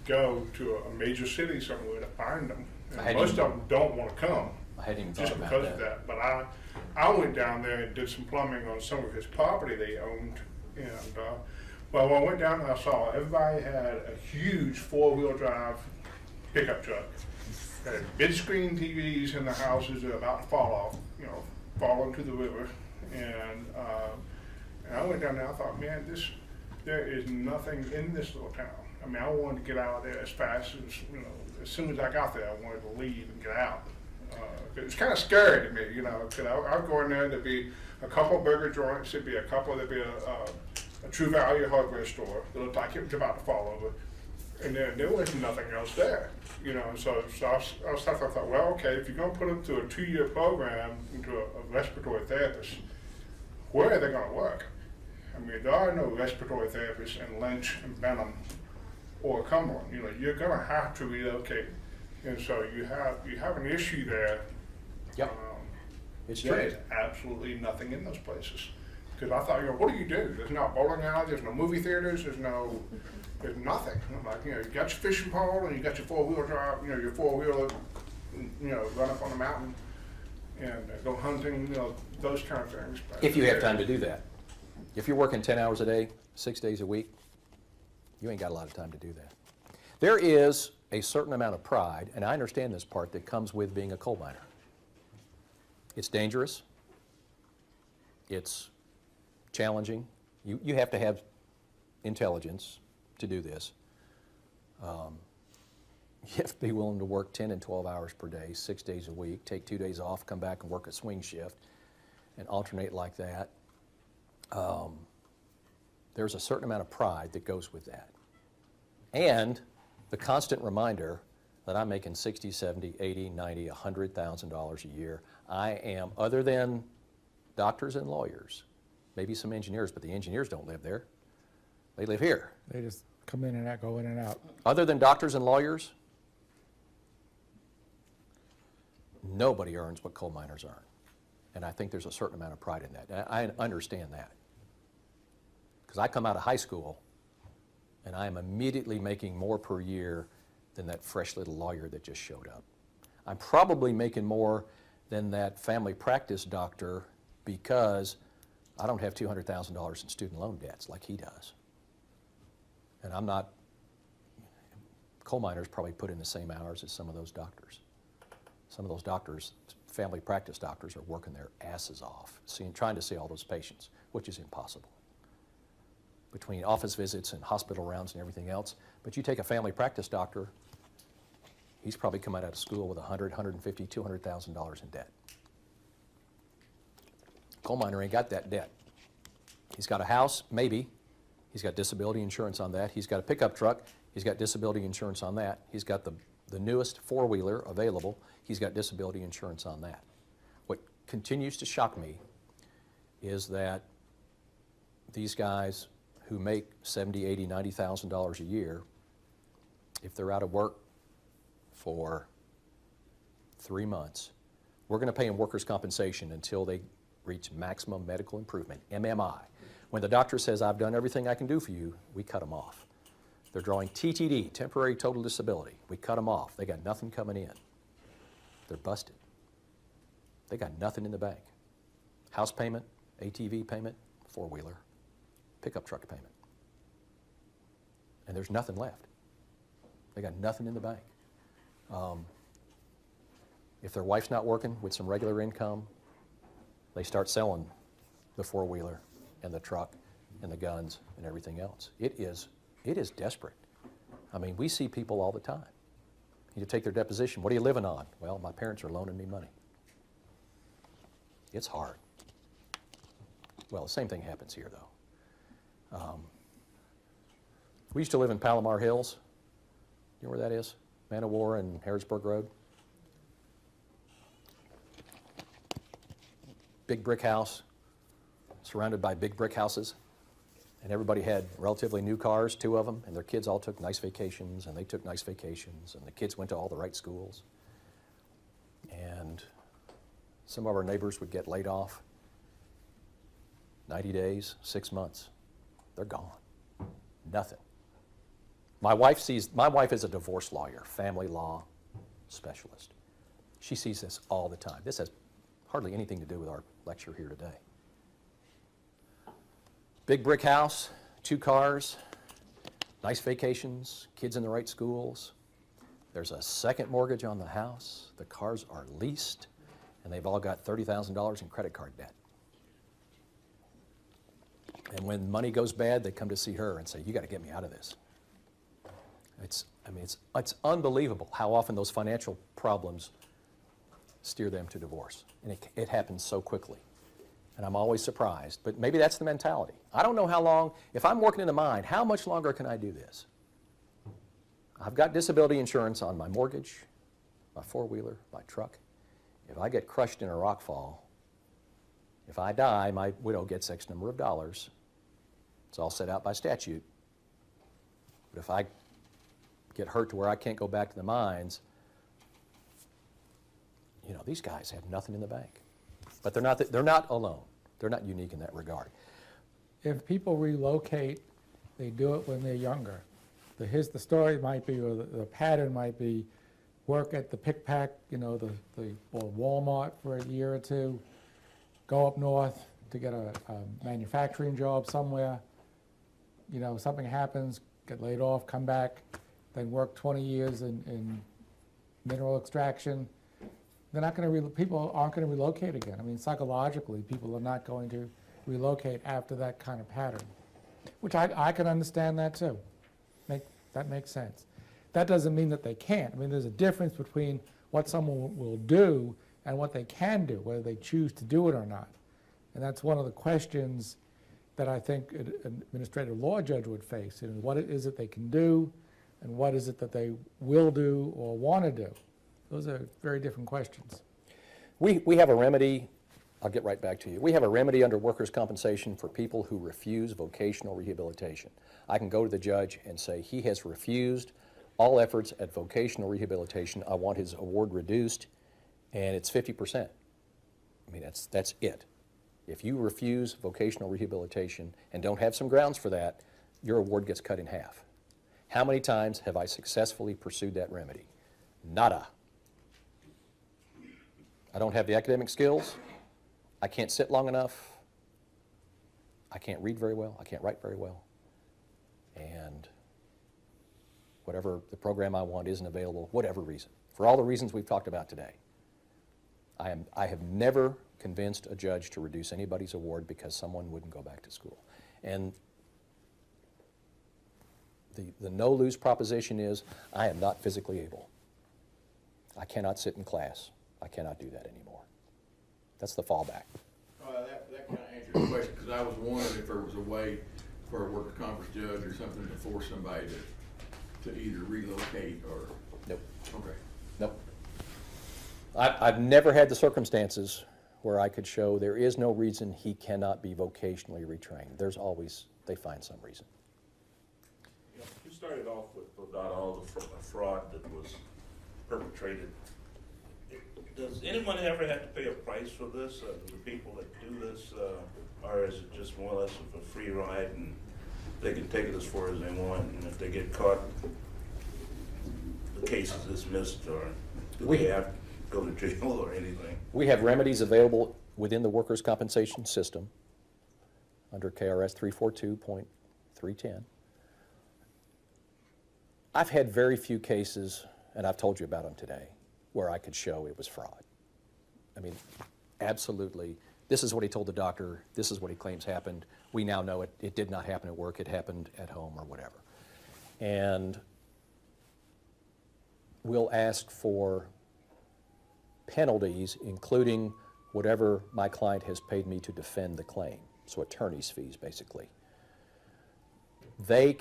go to a major city somewhere to find them. And most of them don't want to come. I hadn't even thought Just about because of that. But I went down there and did some plumbing on some of his property they owned. And well, when I went down there, I saw everybody had a huge 4-wheel drive pickup truck. Had big screen TVs in the houses that are about to fall off, you know, fall into the river. And I went down there, I thought, man, there is nothing in this little town. I mean, I wanted to get out of there as fast as, you know, as soon as I got there, I wanted to leave and get out. It was kind of scary to me, you know, because I would go in there, there'd be a couple of burger joints, there'd be a True Value hardware store that looked like it was about to fall over. And there was nothing else there, you know. And so I thought, well, okay, if you're going to put them through a 2-year program into a respiratory therapist, where are they going to work? I mean, there are no respiratory therapists in Lynch and Benham or Cumberland. You know, you're going to have to relocate, and so you have an issue there. Yep. It's true. There's absolutely nothing in those places. Because I thought, you know, what do you do? There's no bowling alley, there's no movie theaters, there's nothing. I'm like, you know, you got your fishing pole and you got your 4-wheel drive, you know, your 4-wheeler, you know, run up on the mountain and go hunting, you know, those kind of things. But If you have time to do that. If you're working 10 hours a day, 6 days a week, you ain't got a lot of time to do that. There is a certain amount of pride, and I understand this part, that comes with being a coal miner. It's dangerous. It's challenging. You have to have intelligence to do this. You have to be willing to work 10 and 12 hours per day, 6 days a week, take 2 days off, come back and work a swing shift, and alternate like that. There's a certain amount of pride that goes with that. And the constant reminder that I'm making $60, $70, $80, $90, $100,000 a year. I am, other than doctors and lawyers, maybe some engineers, but the engineers don't live there. They live here. They just come in and out, go in and out. Other than doctors and lawyers, nobody earns what coal miners earn. And I think there's a certain amount of pride in that. And I understand that. Because I come out of high school and I am immediately making more per year than that fresh little lawyer that just showed up. I'm probably making more than that family practice doctor because I don't have $200,000 in student loan debts like he does. And I'm not, coal miners probably put in the same hours as some of those doctors. Some of those doctors, family practice doctors, are working their asses off, trying to see all those patients, which is impossible. Between office visits and hospital rounds and everything else. But you take a family practice doctor, he's probably come out of school with $100,000, $150,000, $200,000 in debt. Coal miner ain't got that debt. He's got a house, maybe. He's got disability insurance on that. He's got a pickup truck. He's got disability insurance on that. He's got the newest 4-wheeler available. He's got disability insurance on that. What continues to shock me is that these guys who make $70,000, $80,000, $90,000 a year, if they're out of work for 3 months, we're going to pay them workers' compensation until they reach maximum medical improvement, MMI, When the doctor says, I've done everything I can do for you, we cut them off. They're drawing TTD, temporary total disability. We cut them off. They got nothing coming in. They're busted. They got nothing in the bank. House payment, ATV payment, four-wheeler, pickup truck payment. And there's nothing left. They got nothing in the bank. If their wife's not working with some regular income, they start selling the four-wheeler and the truck and the guns and everything else. It is desperate. I mean, we see people all the time. You take their deposition. What are you living on? Well, my parents are loaning me money. It's hard. Well, the same thing happens here, though. We used to live in Palomar Hills. You know where that is? Man of War and Harrisburg Road. Big brick house, surrounded by big brick houses. And everybody had relatively new cars, 2 of them, and their kids all took nice vacations, and they took nice vacations, and the kids went to all the right schools. And some of our neighbors would get laid off. 90 days, 6 months, they're gone. Nothing. My wife is a divorce lawyer, family law specialist. She sees this all the time. This has hardly anything to do with our lecture here today. Big brick house, 2 cars, nice vacations, kids in the right schools. There's a second mortgage on the house. The cars are leased, and they've all got $30,000 in credit card debt. And when money goes bad, they come to see her and say, you got to get me out of this. It's unbelievable how often those financial problems steer them to divorce. And it happens so quickly. And I'm always surprised. But maybe that's the mentality. I don't know how long, if I'm working in the mine, how much longer can I do this? I've got disability insurance on my mortgage, my four-wheeler, my truck. If I get crushed in a rock fall, if I die, my widow gets X number of dollars. It's all set out by statute. But if I get hurt to where I can't go back to the mines, you know, these guys have nothing in the bank. But they're not alone. They're not unique in that regard. If people relocate, they do it when they're younger. Here's the story might be, or the pattern might be, work at the pick-pack, you know, or Walmart for a year or 2, go up north to get a manufacturing job somewhere. You know, something happens, get laid off, come back, then work 20 years in mineral extraction. People aren't going to relocate again. I mean, psychologically, people are not going to relocate after that kind of pattern, which I can understand that too. That makes sense. That doesn't mean that they can't. I mean, there's a difference between what someone will do and what they can do, whether they choose to do it or not. And that's one of the questions that I think an administrative law judge would face. You know, what is it they can do, and what is it that they will do or want to do? Those are very different questions. We have a remedy. I'll get right back to you. We have a remedy under workers' compensation for people who refuse vocational rehabilitation. I can go to the judge and say, he has refused all efforts at vocational rehabilitation. I want his award reduced, and it's 50%. I mean, that's it. If you refuse vocational rehabilitation and don't have some grounds for that, your award gets cut in half. How many times have I successfully pursued that remedy? Nada. I don't have the academic skills. I can't sit long enough. I can't read very well. I can't write very well. And whatever the program I want isn't available, whatever reason. For all the reasons we've talked about today. I have never convinced a judge to reduce anybody's award because someone wouldn't go back to school. And the no-lose proposition is, I am not physically able. I cannot sit in class. I cannot do that anymore. That's the fallback. That kind of answers the question, because I was wondering if there was a way for a workers' compensation judge or something to force somebody to either relocate or... Nope. Okay. Nope. I've never had the circumstances where I could show there is no reason he cannot be vocationally retrained. There's always, they find some reason. You started off with about all the fraud that was perpetrated. Does anyone ever have to pay a price for this? Do the people that do this, are or is it just more or less of a free ride and they can take it as far as they want, and if they get caught, the case is dismissed, or do they have to go to jail or anything? We have remedies available within the workers' compensation system under KRS 342.310. I've had very few cases, and I've told you about them today, where I could show it was fraud. I mean, absolutely. This is what he told the doctor. This is what he claims happened. We now know it did not happen at work. It happened at home or whatever. And we'll ask for penalties, including whatever my client has paid me to defend the claim. So attorney's fees, basically. The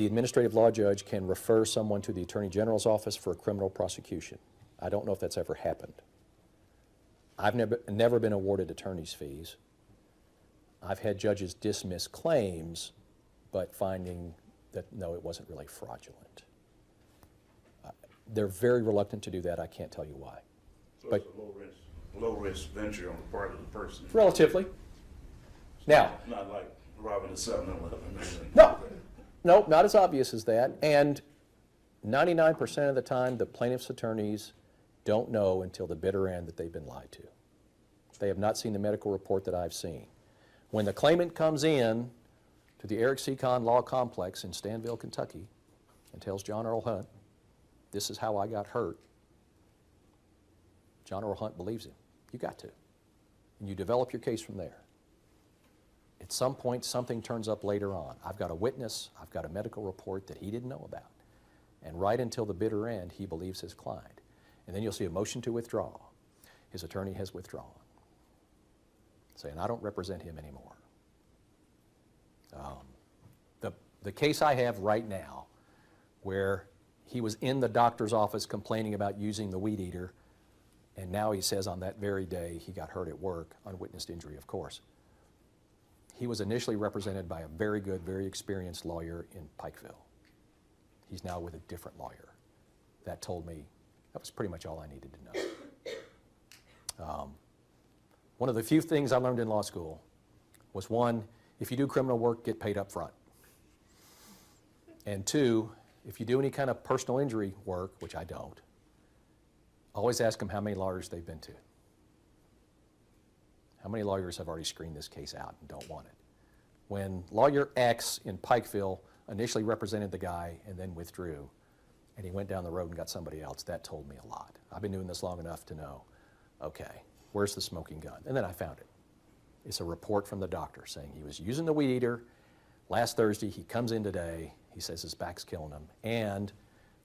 administrative law judge, can refer someone to the Attorney General's office for a criminal prosecution. I don't know if that's ever happened. I've never been awarded attorney's fees. I've had judges dismiss claims, but finding that, no, it wasn't really fraudulent. They're very reluctant to do that. I can't tell you why. So But- it's a low risk venture on the part of the person. Relatively. Now, Not like robbing a 7-Eleven or anything. No, not as obvious as that. And 99% of the time, the plaintiff's attorneys don't know until the bitter end that they've been lied to. They have not seen the medical report that I've seen. When the claimant comes in to the Eric C. Kahn Law Complex in Stanville, Kentucky, and tells John Earl Hunt, this is how I got hurt, John Earl Hunt believes him. You got to. And you develop your case from there. At some point, something turns up later on. I've got a witness, I've got a medical report that he didn't know about. And right until the bitter end, he believes his client. And then you'll see a motion to withdraw. His attorney has withdrawn, saying, I don't represent him anymore. The case I have right now, where he was in the doctor's office complaining about using the weed eater, and now he says on that very day he got hurt at work, unwitnessed injury, of course. He was initially represented by a very good, very experienced lawyer in Pikeville. He's now with a different lawyer. That told me that was pretty much all I needed to know. One of the few things I learned in law school was, one, if you do criminal work, get paid up front. And two, if you do any kind of personal injury work, which I don't, always ask them how many lawyers they've been to. How many lawyers have already screened this case out and don't want it? When lawyer X in Pikeville initially represented the guy and then withdrew, and he went down the road and got somebody else, that told me a lot. I've been doing this long enough to know, okay, where's the smoking gun? And then I found it. It's a report from the doctor saying he was using the weed eater. Last Thursday, he comes in today, he says his back's killing him, and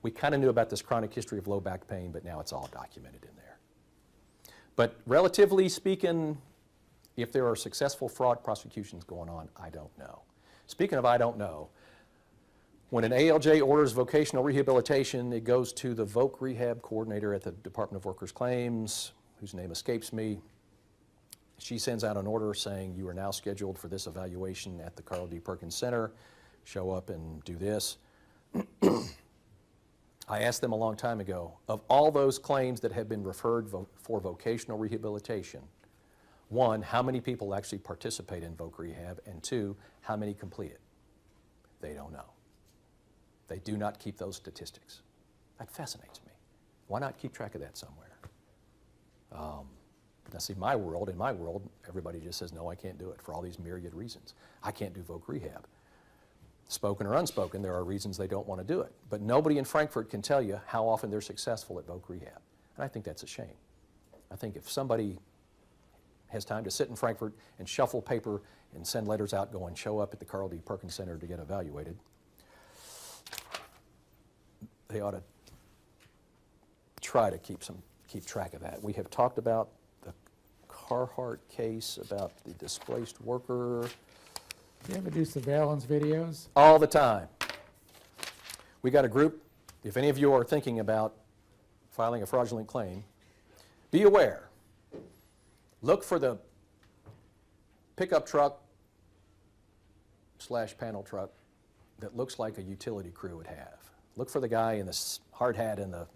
we kind of knew about this chronic history of low back pain, but now it's all documented in there. But relatively speaking, if there are successful fraud prosecutions going on, I don't know. Speaking of I don't know, when an ALJ orders vocational rehabilitation, it goes to the voc rehab coordinator at the Department of Workers' Claims, whose name escapes me. She sends out an order saying you are now scheduled for this evaluation at the Carl D. Perkins Center. Show up and do this. I asked them a long time ago, of all those claims that have been referred for vocational rehabilitation, one, how many people actually participate in voc rehab, and two, how many complete it? They don't know. They do not keep those statistics. That fascinates me. Why not keep track of that somewhere? Now see, in my world, everybody just says, no, I can't do it for all these myriad reasons. I can't do voc rehab. Spoken or unspoken, there are reasons they don't want to do it. But nobody in Frankfurt can tell you how often they're successful at voc rehab. And I think that's a shame. I think if somebody has time to sit in Frankfurt and shuffle paper and send letters out going, show up at the Carl D. Perkins Center to get evaluated, they ought to try to keep track of that. We have talked about the Carhart case, about the displaced worker. Do you ever do surveillance videos? All the time. We got a group, if any of you are thinking about filing a fraudulent claim, be aware. Look for the pickup truck / panel truck that looks like a utility crew would have. Look for the guy in the hard hat and the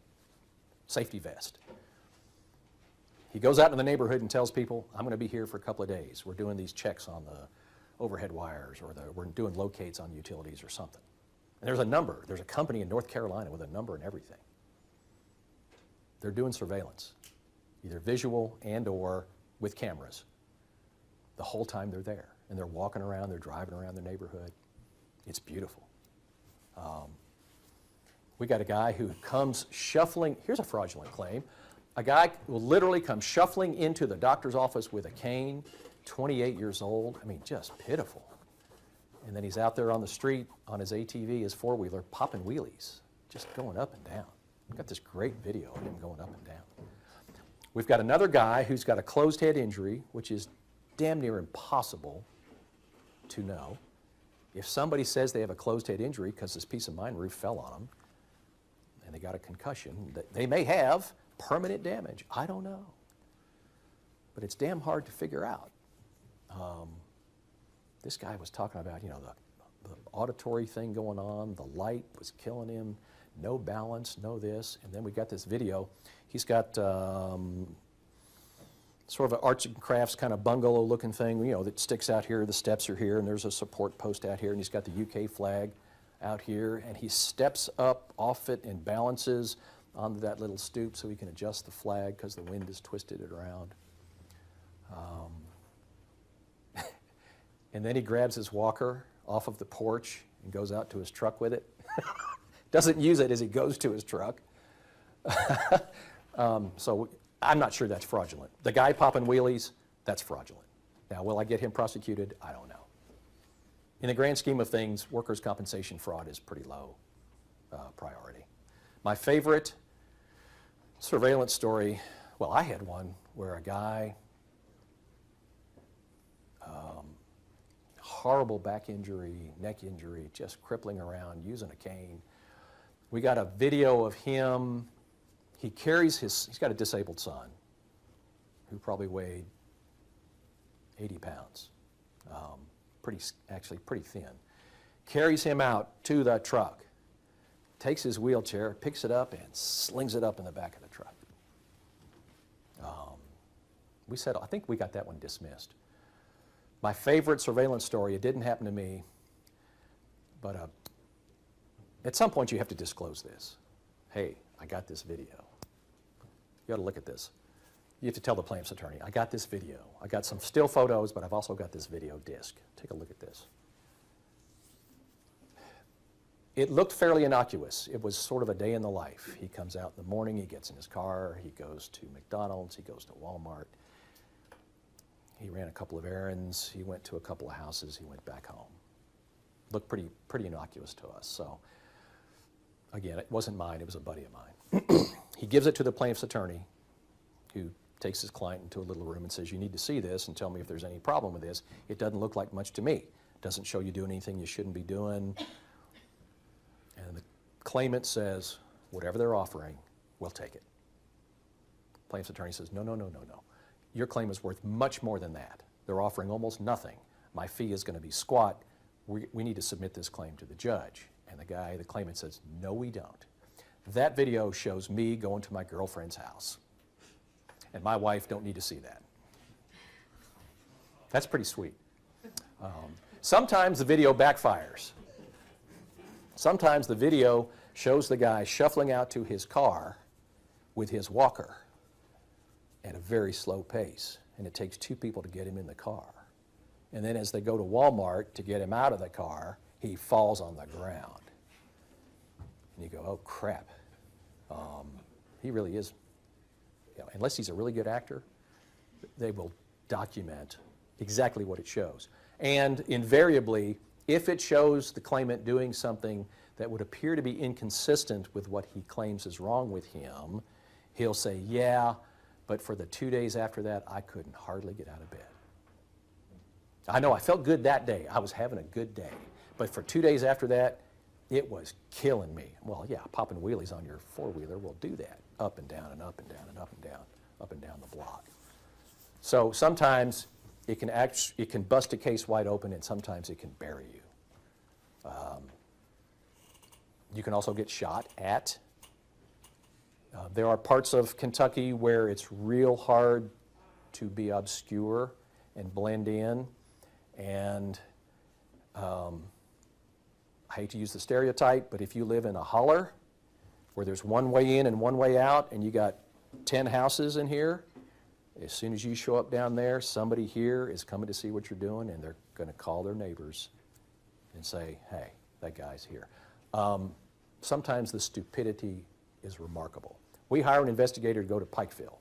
safety vest. He goes out in the neighborhood and tells people, I'm going to be here for a couple of days. We're doing these checks on the overhead wires, or we're doing locates on utilities or something. And there's a number. There's a company in North Carolina with a number and everything. They're doing surveillance, either visual and or with cameras, the whole time they're there. And they're walking around, they're driving around the neighborhood. It's beautiful. We got a guy who comes shuffling, here's a fraudulent claim. A guy will literally come shuffling into the doctor's office with a cane, 28 years old. I mean, just pitiful. And then he's out there on the street on his ATV, his four-wheeler, popping wheelies, just going up and down. We've got this great video of him going up and down. We've got another guy who's got a closed head injury, which is damn near impossible to know. If somebody says they have a closed head injury because this piece of mine roof fell on them and they got a concussion, they may have permanent damage. I don't know. But it's damn hard to figure out. This guy was talking about, you know, the auditory thing going on, the light was killing him, no balance, no this, and then we got this video. He's got sort of an arts and crafts kind of bungalow looking thing, you know, that sticks out here, the steps are here, and there's a support post out here, and he's got the UK flag out here, and he steps up off it and balances onto that little stoop so he can adjust the flag because the wind has twisted it around. And then he grabs his walker off of the porch and goes out to his truck with it. Doesn't use it as he goes to his truck. So I'm not sure that's fraudulent. The guy popping wheelies, that's fraudulent. Now, will I get him prosecuted? I don't know. In the grand scheme of things, workers' compensation fraud is pretty low priority. My favorite surveillance story, well, I had one where a guy, horrible back injury, neck injury, just crippling around, using a cane. We got a video of him. He carries he's got a disabled son who probably weighed 80 pounds, actually pretty thin. Carries him out to the truck, takes his wheelchair, picks it up, and slings it up in the back of the truck. I think we got that one dismissed. My favorite surveillance story, it didn't happen to me, but at some point you have to disclose this. Hey, I got this video. You ought to look at this. You have to tell the plaintiff's attorney, I got this video. I got some still photos, but I've also got this video disc. Take a look at this. It looked fairly innocuous. It was sort of a day in the life. He comes out in the morning, he gets in his car, he goes to McDonald's, he goes to Walmart. He ran a couple of errands, he went to a couple of houses, he went back home. Looked pretty innocuous to us. So again, it wasn't mine, it was a buddy of mine. He gives it to the plaintiff's attorney, who takes his client into a little room and says, you need to see this and tell me if there's any problem with this. It doesn't look like much to me. It doesn't show you doing anything you shouldn't be doing. And the claimant says, whatever they're offering, we'll take it. Plaintiff's attorney says, no. Your claim is worth much more than that. They're offering almost nothing. My fee is going to be squat. We need to submit this claim to the judge. And the claimant says, no, we don't. That video shows me going to my girlfriend's house. And my wife don't need to see that. That's pretty sweet. Sometimes the video backfires. Sometimes the video shows the guy shuffling out to his car with his walker at a very slow pace, and it takes two people to get him in the car. And then as they go to Walmart to get him out of the car, he falls on the ground. And you go, oh crap. He really is, unless he's a really good actor, they will document exactly what it shows. And invariably, if it shows the claimant doing something that would appear to be inconsistent with what he claims is wrong with him, he'll say, yeah, but for the 2 days after that, I couldn't hardly get out of bed. I know I felt good that day. I was having a good day. But for 2 days after that, it was killing me. Well, yeah, popping wheelies on your four-wheeler will do that. Up and down and up and down and up and down, up and down the block. So sometimes it can bust a case wide open, and sometimes it can bury you. You can also get shot at There are parts of Kentucky where it's real hard to be obscure and blend in. And I hate to use the stereotype, but if you live in a holler where there's one way in and one way out, and you got 10 houses in here, as soon as you show up down there, somebody here is coming to see what you're doing, and they're going to call their neighbors and say, hey, that guy's here. Sometimes the stupidity is remarkable. We hire an investigator to go to Pikeville.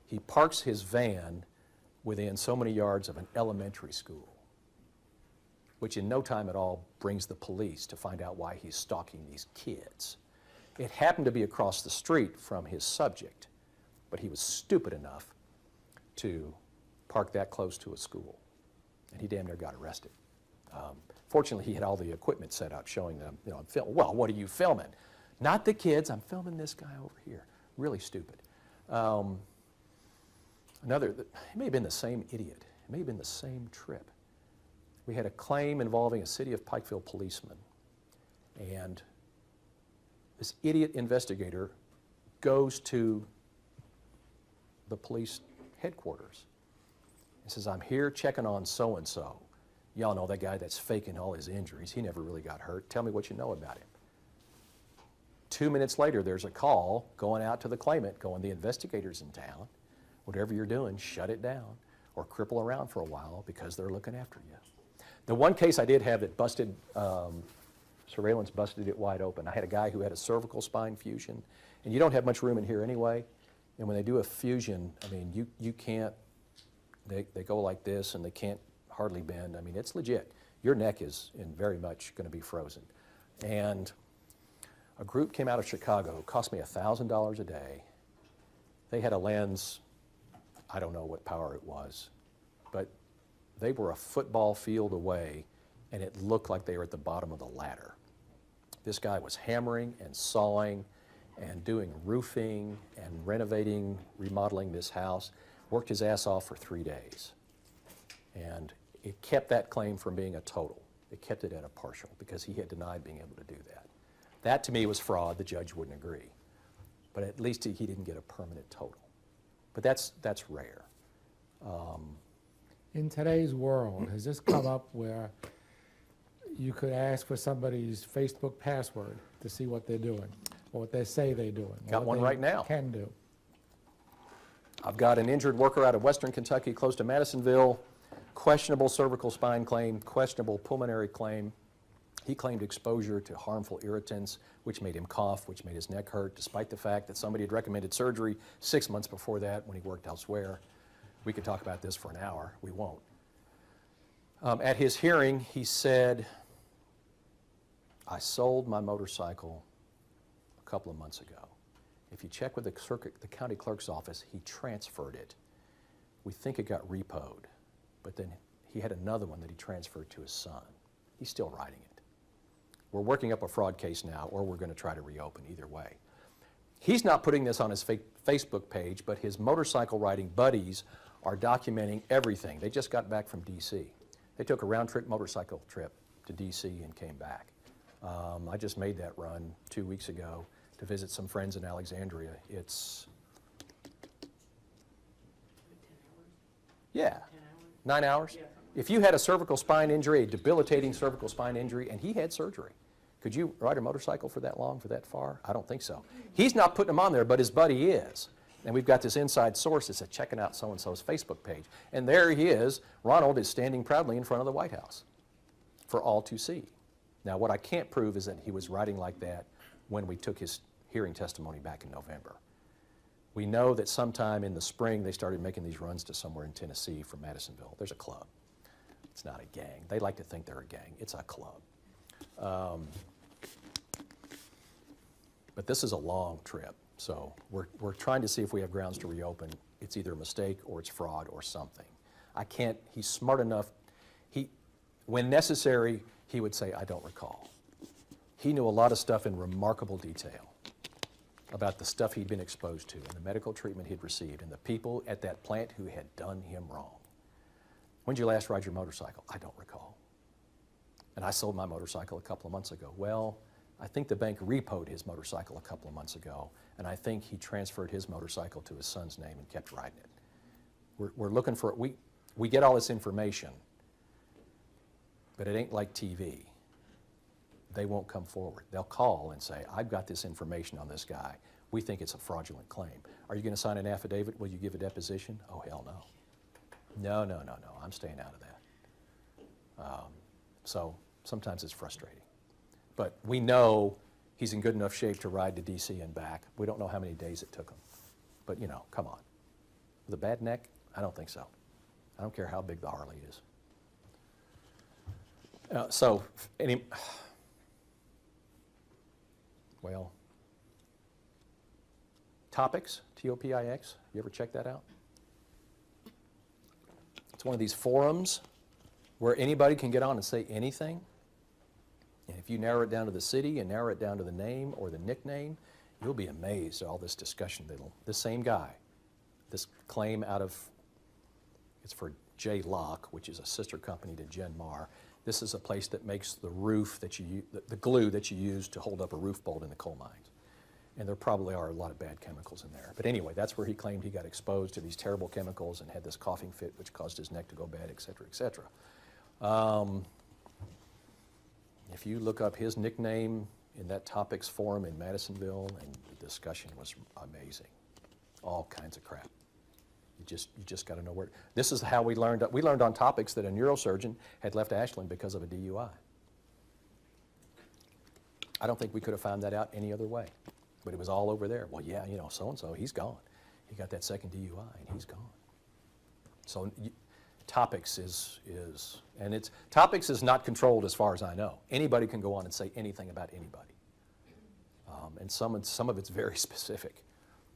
He parks his van within so many yards of an elementary school, which in no time at all brings the police to find out why he's stalking these kids. It happened to be across the street from his subject, but he was stupid enough to park that close to a school, and he damn near got arrested. Fortunately, he had all the equipment set up showing them, you know, I'm filming. Well, what are you filming? Not the kids, I'm filming this guy over here. Really stupid. It may have been the same idiot. It may have been the same trip. We had a claim involving a city of Pikeville policeman, and this idiot investigator goes to the police headquarters and says, I'm here checking on so-and-so. Y'all know that guy that's faking all his injuries. He never really got hurt. Tell me what you know about him. 2 minutes later, there's a call going out to the claimant, going, the investigator's in town. Whatever you're doing, shut it down or cripple around for a while because they're looking after you. The one case I did have that busted, surveillance busted it wide open. I had a guy who had a cervical spine fusion, and you don't have much room in here anyway. And when they do a fusion, I mean, you can't, they go like this and they can't hardly bend. I mean, it's legit. Your neck is very much going to be frozen. And a group came out of Chicago, cost me $1,000 a day. They had a lens, I don't know what power it was, but they were a football field away, and it looked like they were at the bottom of the ladder. This guy was hammering and sawing and doing roofing and renovating, remodeling this house, worked his ass off for 3 days. And it kept that claim from being a total. It kept it at a partial because he had denied being able to do that. That to me was fraud. The judge wouldn't agree. But at least he didn't get a permanent total. But that's rare. In today's world, has this come up where you could ask for somebody's Facebook password to see what they're doing, or what they say they're doing? Got one right now. Can do. I've got an injured worker out of Western Kentucky, close to Madisonville, questionable cervical spine claim, questionable pulmonary claim. He claimed exposure to harmful irritants, which made him cough, which made his neck hurt, despite the fact that somebody had recommended surgery 6 months before that when he worked elsewhere. We could talk about this for an hour. We won't. At his hearing, he said, I sold my motorcycle a couple of months ago. If you check with the county clerk's office, he transferred it. We think it got repoed, but then he had another one that he transferred to his son. He's still riding it. We're working up a fraud case now, or we're going to try to reopen, either way. He's not putting this on his Facebook page, but his motorcycle riding buddies are documenting everything. They just got back from D.C. They took a round-trip motorcycle trip to D.C. and came back. I just made that run 2 weeks ago to visit some friends in Alexandria. It's, yeah, 9 hours. If you had a cervical spine injury, a debilitating cervical spine injury, and he had surgery, could you ride a motorcycle for that long, for that far? I don't think so. He's not putting them on there, but his buddy is. And we've got this inside source that said, checking out so-and-so's Facebook page. And there he is. Ronald is standing proudly in front of the White House for all to see. Now, what I can't prove is that he was riding like that when we took his hearing testimony back in November. We know that sometime in the spring they started making these runs to somewhere in Tennessee from Madisonville. There's a club. It's not a gang. They like to think they're a gang. It's a club. But this is a long trip, so we're trying to see if we have grounds to reopen. It's either a mistake or it's fraud or something. I can't, he's smart enough. When necessary, he would say, I don't recall. He knew a lot of stuff in remarkable detail about the stuff he'd been exposed to and the medical treatment he'd received and the people at that plant who had done him wrong. When did you last ride your motorcycle? I don't recall. And I sold my motorcycle a couple of months ago. Well, I think the bank repoed his motorcycle a couple of months ago, and I think he transferred his motorcycle to his son's name and kept riding it. We're looking for, we get all this information, but it ain't like TV. They won't come forward. They'll call and say, I've got this information on this guy. We think it's a fraudulent claim. Are you going to sign an affidavit? Will you give a deposition? Oh, hell no. No, no, no, no. I'm staying out of that. So sometimes it's frustrating. But we know he's in good enough shape to ride to D.C. and back. We don't know how many days it took him. But, you know, come on. With a bad neck? I don't think so. I don't care how big the Harley is. Well, Topics, T-O-P-I-X, you ever check that out? It's one of these forums where anybody can get on and say anything. And if you narrow it down to the city and narrow it down to the name or the nickname, you'll be amazed at all this discussion. This same guy, this claim out of, it's for J. Locke, which is a sister company to Gen Mar. This is a place that makes the roof that the glue that you use to hold up a roof bolt in the coal mines. And there probably are a lot of bad chemicals in there. But anyway, that's where he claimed he got exposed to these terrible chemicals and had this coughing fit which caused his neck to go bad, et cetera, et cetera. If you look up his nickname in that Topics forum in Madisonville, and the discussion was amazing. All kinds of crap. You just got to know where. This is how we learned. We learned on Topics that a neurosurgeon had left Ashland because of a DUI. I don't think we could have found that out any other way. But it was all over there. Well, yeah, you know, so-and-so, he's gone. He got that second DUI, and he's gone. So Topics Topics is not controlled as far as I know. Anybody can go on and say anything about anybody. And some of it's very specific.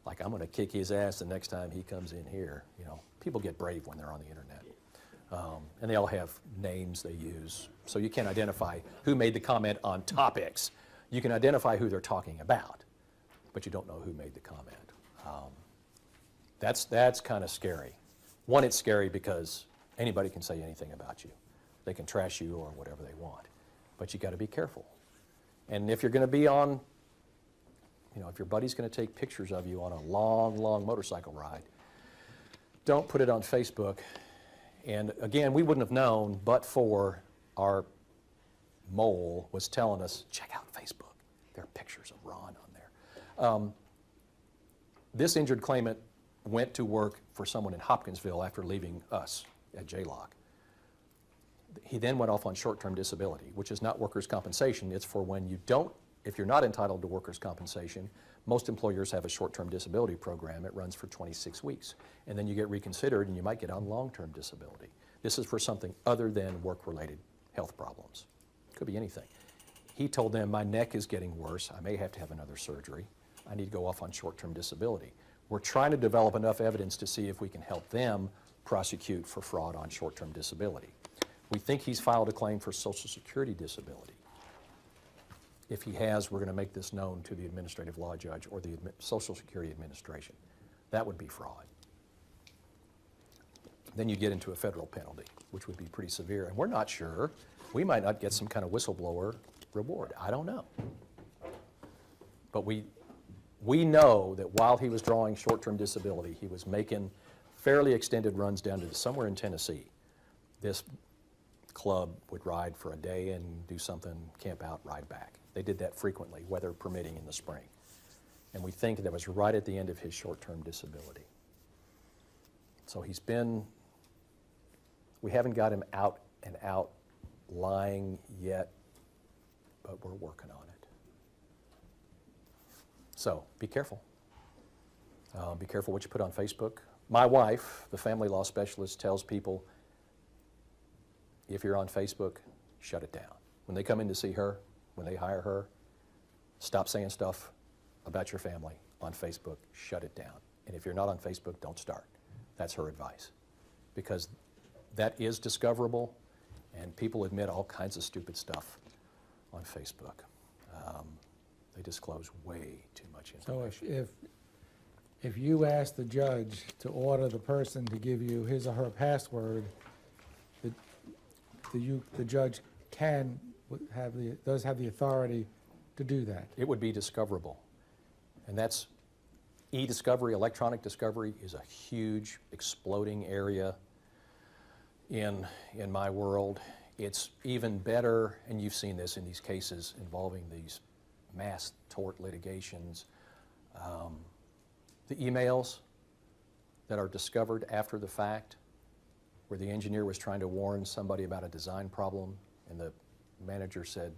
Like, I'm going to kick his ass the next time he comes in here. You know, people get brave when they're on the internet. And they all have names they use. So you can't identify who made the comment on Topics. You can identify who they're talking about, but you don't know who made the comment. That's kind of scary. One, it's scary because anybody can say anything about you. They can trash you or whatever they want. But you got to be careful. And if you're going to be on, you know, if your buddy's going to take pictures of you on a long, long motorcycle ride, don't put it on Facebook. And again, we wouldn't have known but for our mole was telling us, check out Facebook. There are pictures of Ron on there. This injured claimant went to work for someone in Hopkinsville after leaving us at JLOC. He then went off on short-term disability, which is not workers' compensation. It's for when you don't, if you're not entitled to workers' compensation, most employers have a short-term disability program. It runs for 26 weeks. And then you get reconsidered and you might get on long-term disability. This is for something other than work-related health problems. Could be anything. He told them, my neck is getting worse. I may have to have another surgery. I need to go off on short-term disability. We're trying to develop enough evidence to see if we can help them prosecute for fraud on short-term disability. We think he's filed a claim for Social Security disability. If he has, we're going to make this known to the administrative law judge or the Social Security Administration. That would be fraud. Then you get into a federal penalty, which would be pretty severe. And we're not sure. We might not get some kind of whistleblower reward. I don't know. But we know that while he was drawing short-term disability, he was making fairly extended runs down to somewhere in Tennessee. This club would ride for a day and do something, camp out, ride back. They did that frequently, weather permitting in the spring. And we think that was right at the end of his short-term disability. So he's been, we haven't got him out and out lying yet, but we're working on it. So be careful. Be careful what you put on Facebook. My wife, the family law specialist, tells people, if you're on Facebook, shut it down. When they come in to see her, when they hire her, stop saying stuff about your family on Facebook, shut it down. And if you're not on Facebook, don't start. That's her advice. Because that is discoverable, and people admit all kinds of stupid stuff on Facebook. They disclose way too much information. So if you ask the judge to order the person to give you his or her password, the judge does have the authority to do that? It would be discoverable. And that's e-discovery, electronic discovery is a huge exploding area in my world. It's even better, and you've seen this in these cases involving these mass tort litigations, the emails that are discovered after the fact, where the engineer was trying to warn somebody about a design problem, and the manager said,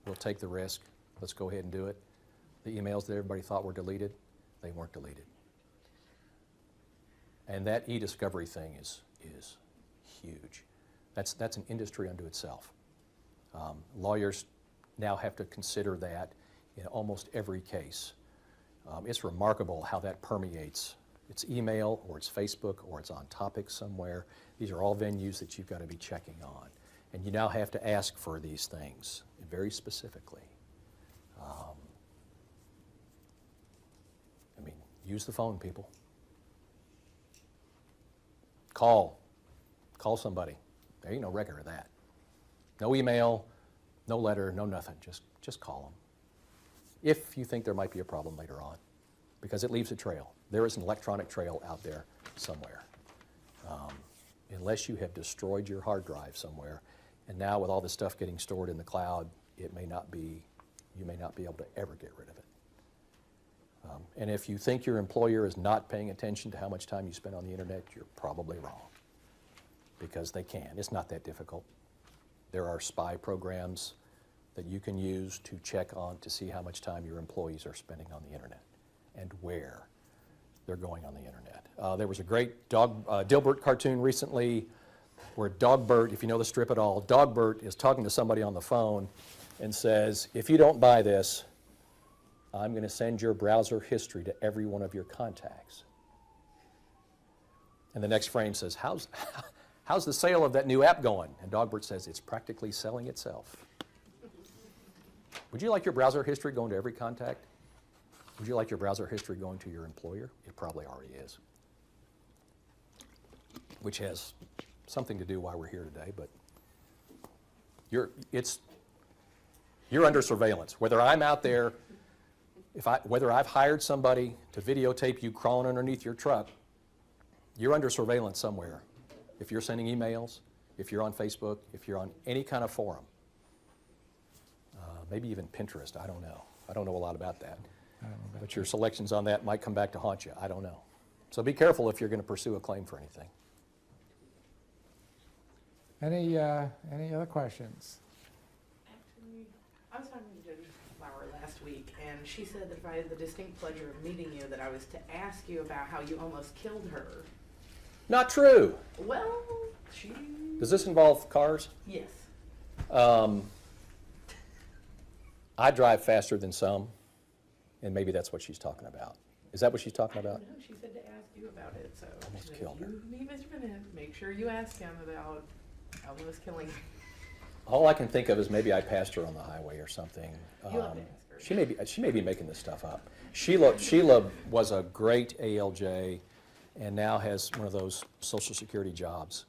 we'll take the risk, let's go ahead and do it. The emails that everybody thought were deleted, they weren't deleted. And that e-discovery thing is huge. That's an industry unto itself. Lawyers now have to consider that in almost every case. It's remarkable how that permeates. It's email, or it's Facebook, or it's on topics somewhere. These are all venues that you've got to be checking on. And you now have to ask for these things very specifically. I mean, use the phone, people. Call somebody. There ain't no record of that. No email, no letter, no nothing. Just call them. If you think there might be a problem later on, because it leaves a trail. There is an electronic trail out there somewhere. Unless you have destroyed your hard drive somewhere, and now with all this stuff getting stored in the cloud, you may not be able to ever get rid of it. And if you think your employer is not paying attention to how much time you spend on the internet, you're probably wrong, because they can. It's not that difficult. There are spy programs that you can use to check on to see how much time your employees are spending on the internet and where they're going on the internet. There was a great Dilbert cartoon recently where Dogbert, if you know the strip at all, Dogbert is talking to somebody on the phone and says, if you don't buy this, I'm going to send your browser history to every one of your contacts. And the next frame says, how's the sale of that new app going? And Dogbert says, it's practically selling itself. Would you like your browser history going to every contact? Would you like your browser history going to your employer? It probably already is. Which has something to do why we're here today, but you're under surveillance. Whether I'm out there, whether I've hired somebody to videotape you crawling underneath your truck, you're under surveillance somewhere. If you're sending emails, if you're on Facebook, if you're on any kind of forum, maybe even Pinterest, I don't know. I don't know a lot about that. But your selections on that might come back to haunt you. I don't know. So be careful if you're going to pursue a claim for anything. Any other questions? Actually, I was talking to Judge Flower last week, and she said that if I had the distinct pleasure of meeting you, that I was to ask you about how you almost killed her. Not true. Well, she... Does this involve cars? Yes. I drive faster than some, and maybe that's what she's talking about. Is that what she's talking about? No, she said to ask you about it, so. Almost she said, killed her. You meet Mr. Bennet, make sure you ask him about almost killing her. All I can think of is maybe I passed her on the highway or something. You'll have to ask her. She may be making this stuff up. Sheila was a great ALJ and now has one of those Social Security jobs,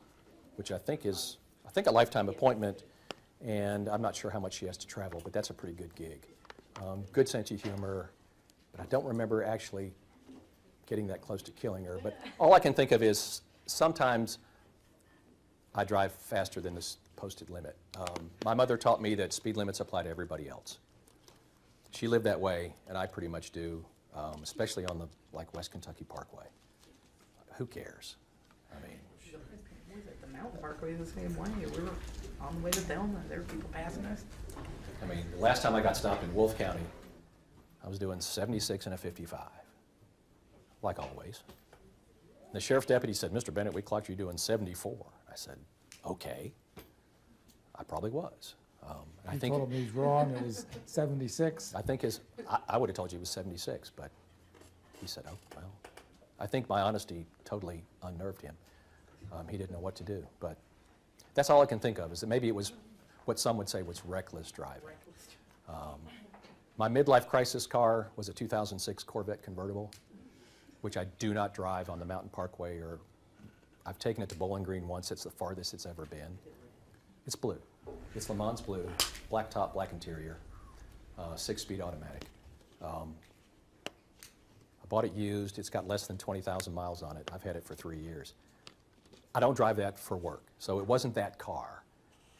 which I think a lifetime appointment, and I'm not sure how much she has to travel, but that's a pretty good gig. Good sense of humor, but I don't remember actually getting that close to killing her. But all I can think of is sometimes I drive faster than this posted limit. My mother taught me that speed limits apply to everybody else. She lived that way, and I pretty much do, especially on the West Kentucky Parkway. Who cares? I mean, Was it the Mountain Parkway the same way? We were on the way to Thelma. There were people passing us. the last time I got stopped in Wolfe County, I was doing 76 and a 55, like always. The sheriff's deputy said, Mr. Bennett, we clocked you doing 74. I said, okay. I probably was. You told him he's wrong, it was 76. I would have told you it was 76, but he said, oh, well. I think my honesty totally unnerved him. He didn't know what to do, but that's all I can think of, is that maybe it was what some would say was reckless driving. My midlife crisis car was a 2006 Corvette convertible, which I do not drive on the Mountain Parkway, or I've taken it to Bowling Green once. It's the farthest it's ever been. It's blue. It's Le Mans blue, black top, black interior. 6-speed automatic. I bought it used. It's got less than 20,000 miles on it. I've had it for 3 years. I don't drive that for work, so it wasn't that car.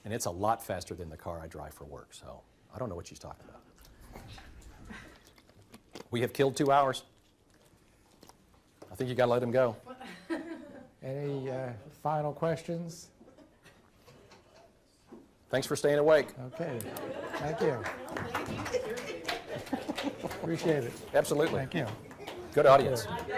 And it's a lot faster than the car I drive for work, so I don't know what she's talking about. We have killed 2 hours. I think you got to let him go. Any final questions? Thanks for staying awake. Okay, thank you. Appreciate it. Absolutely. Thank you. Good audience. Good.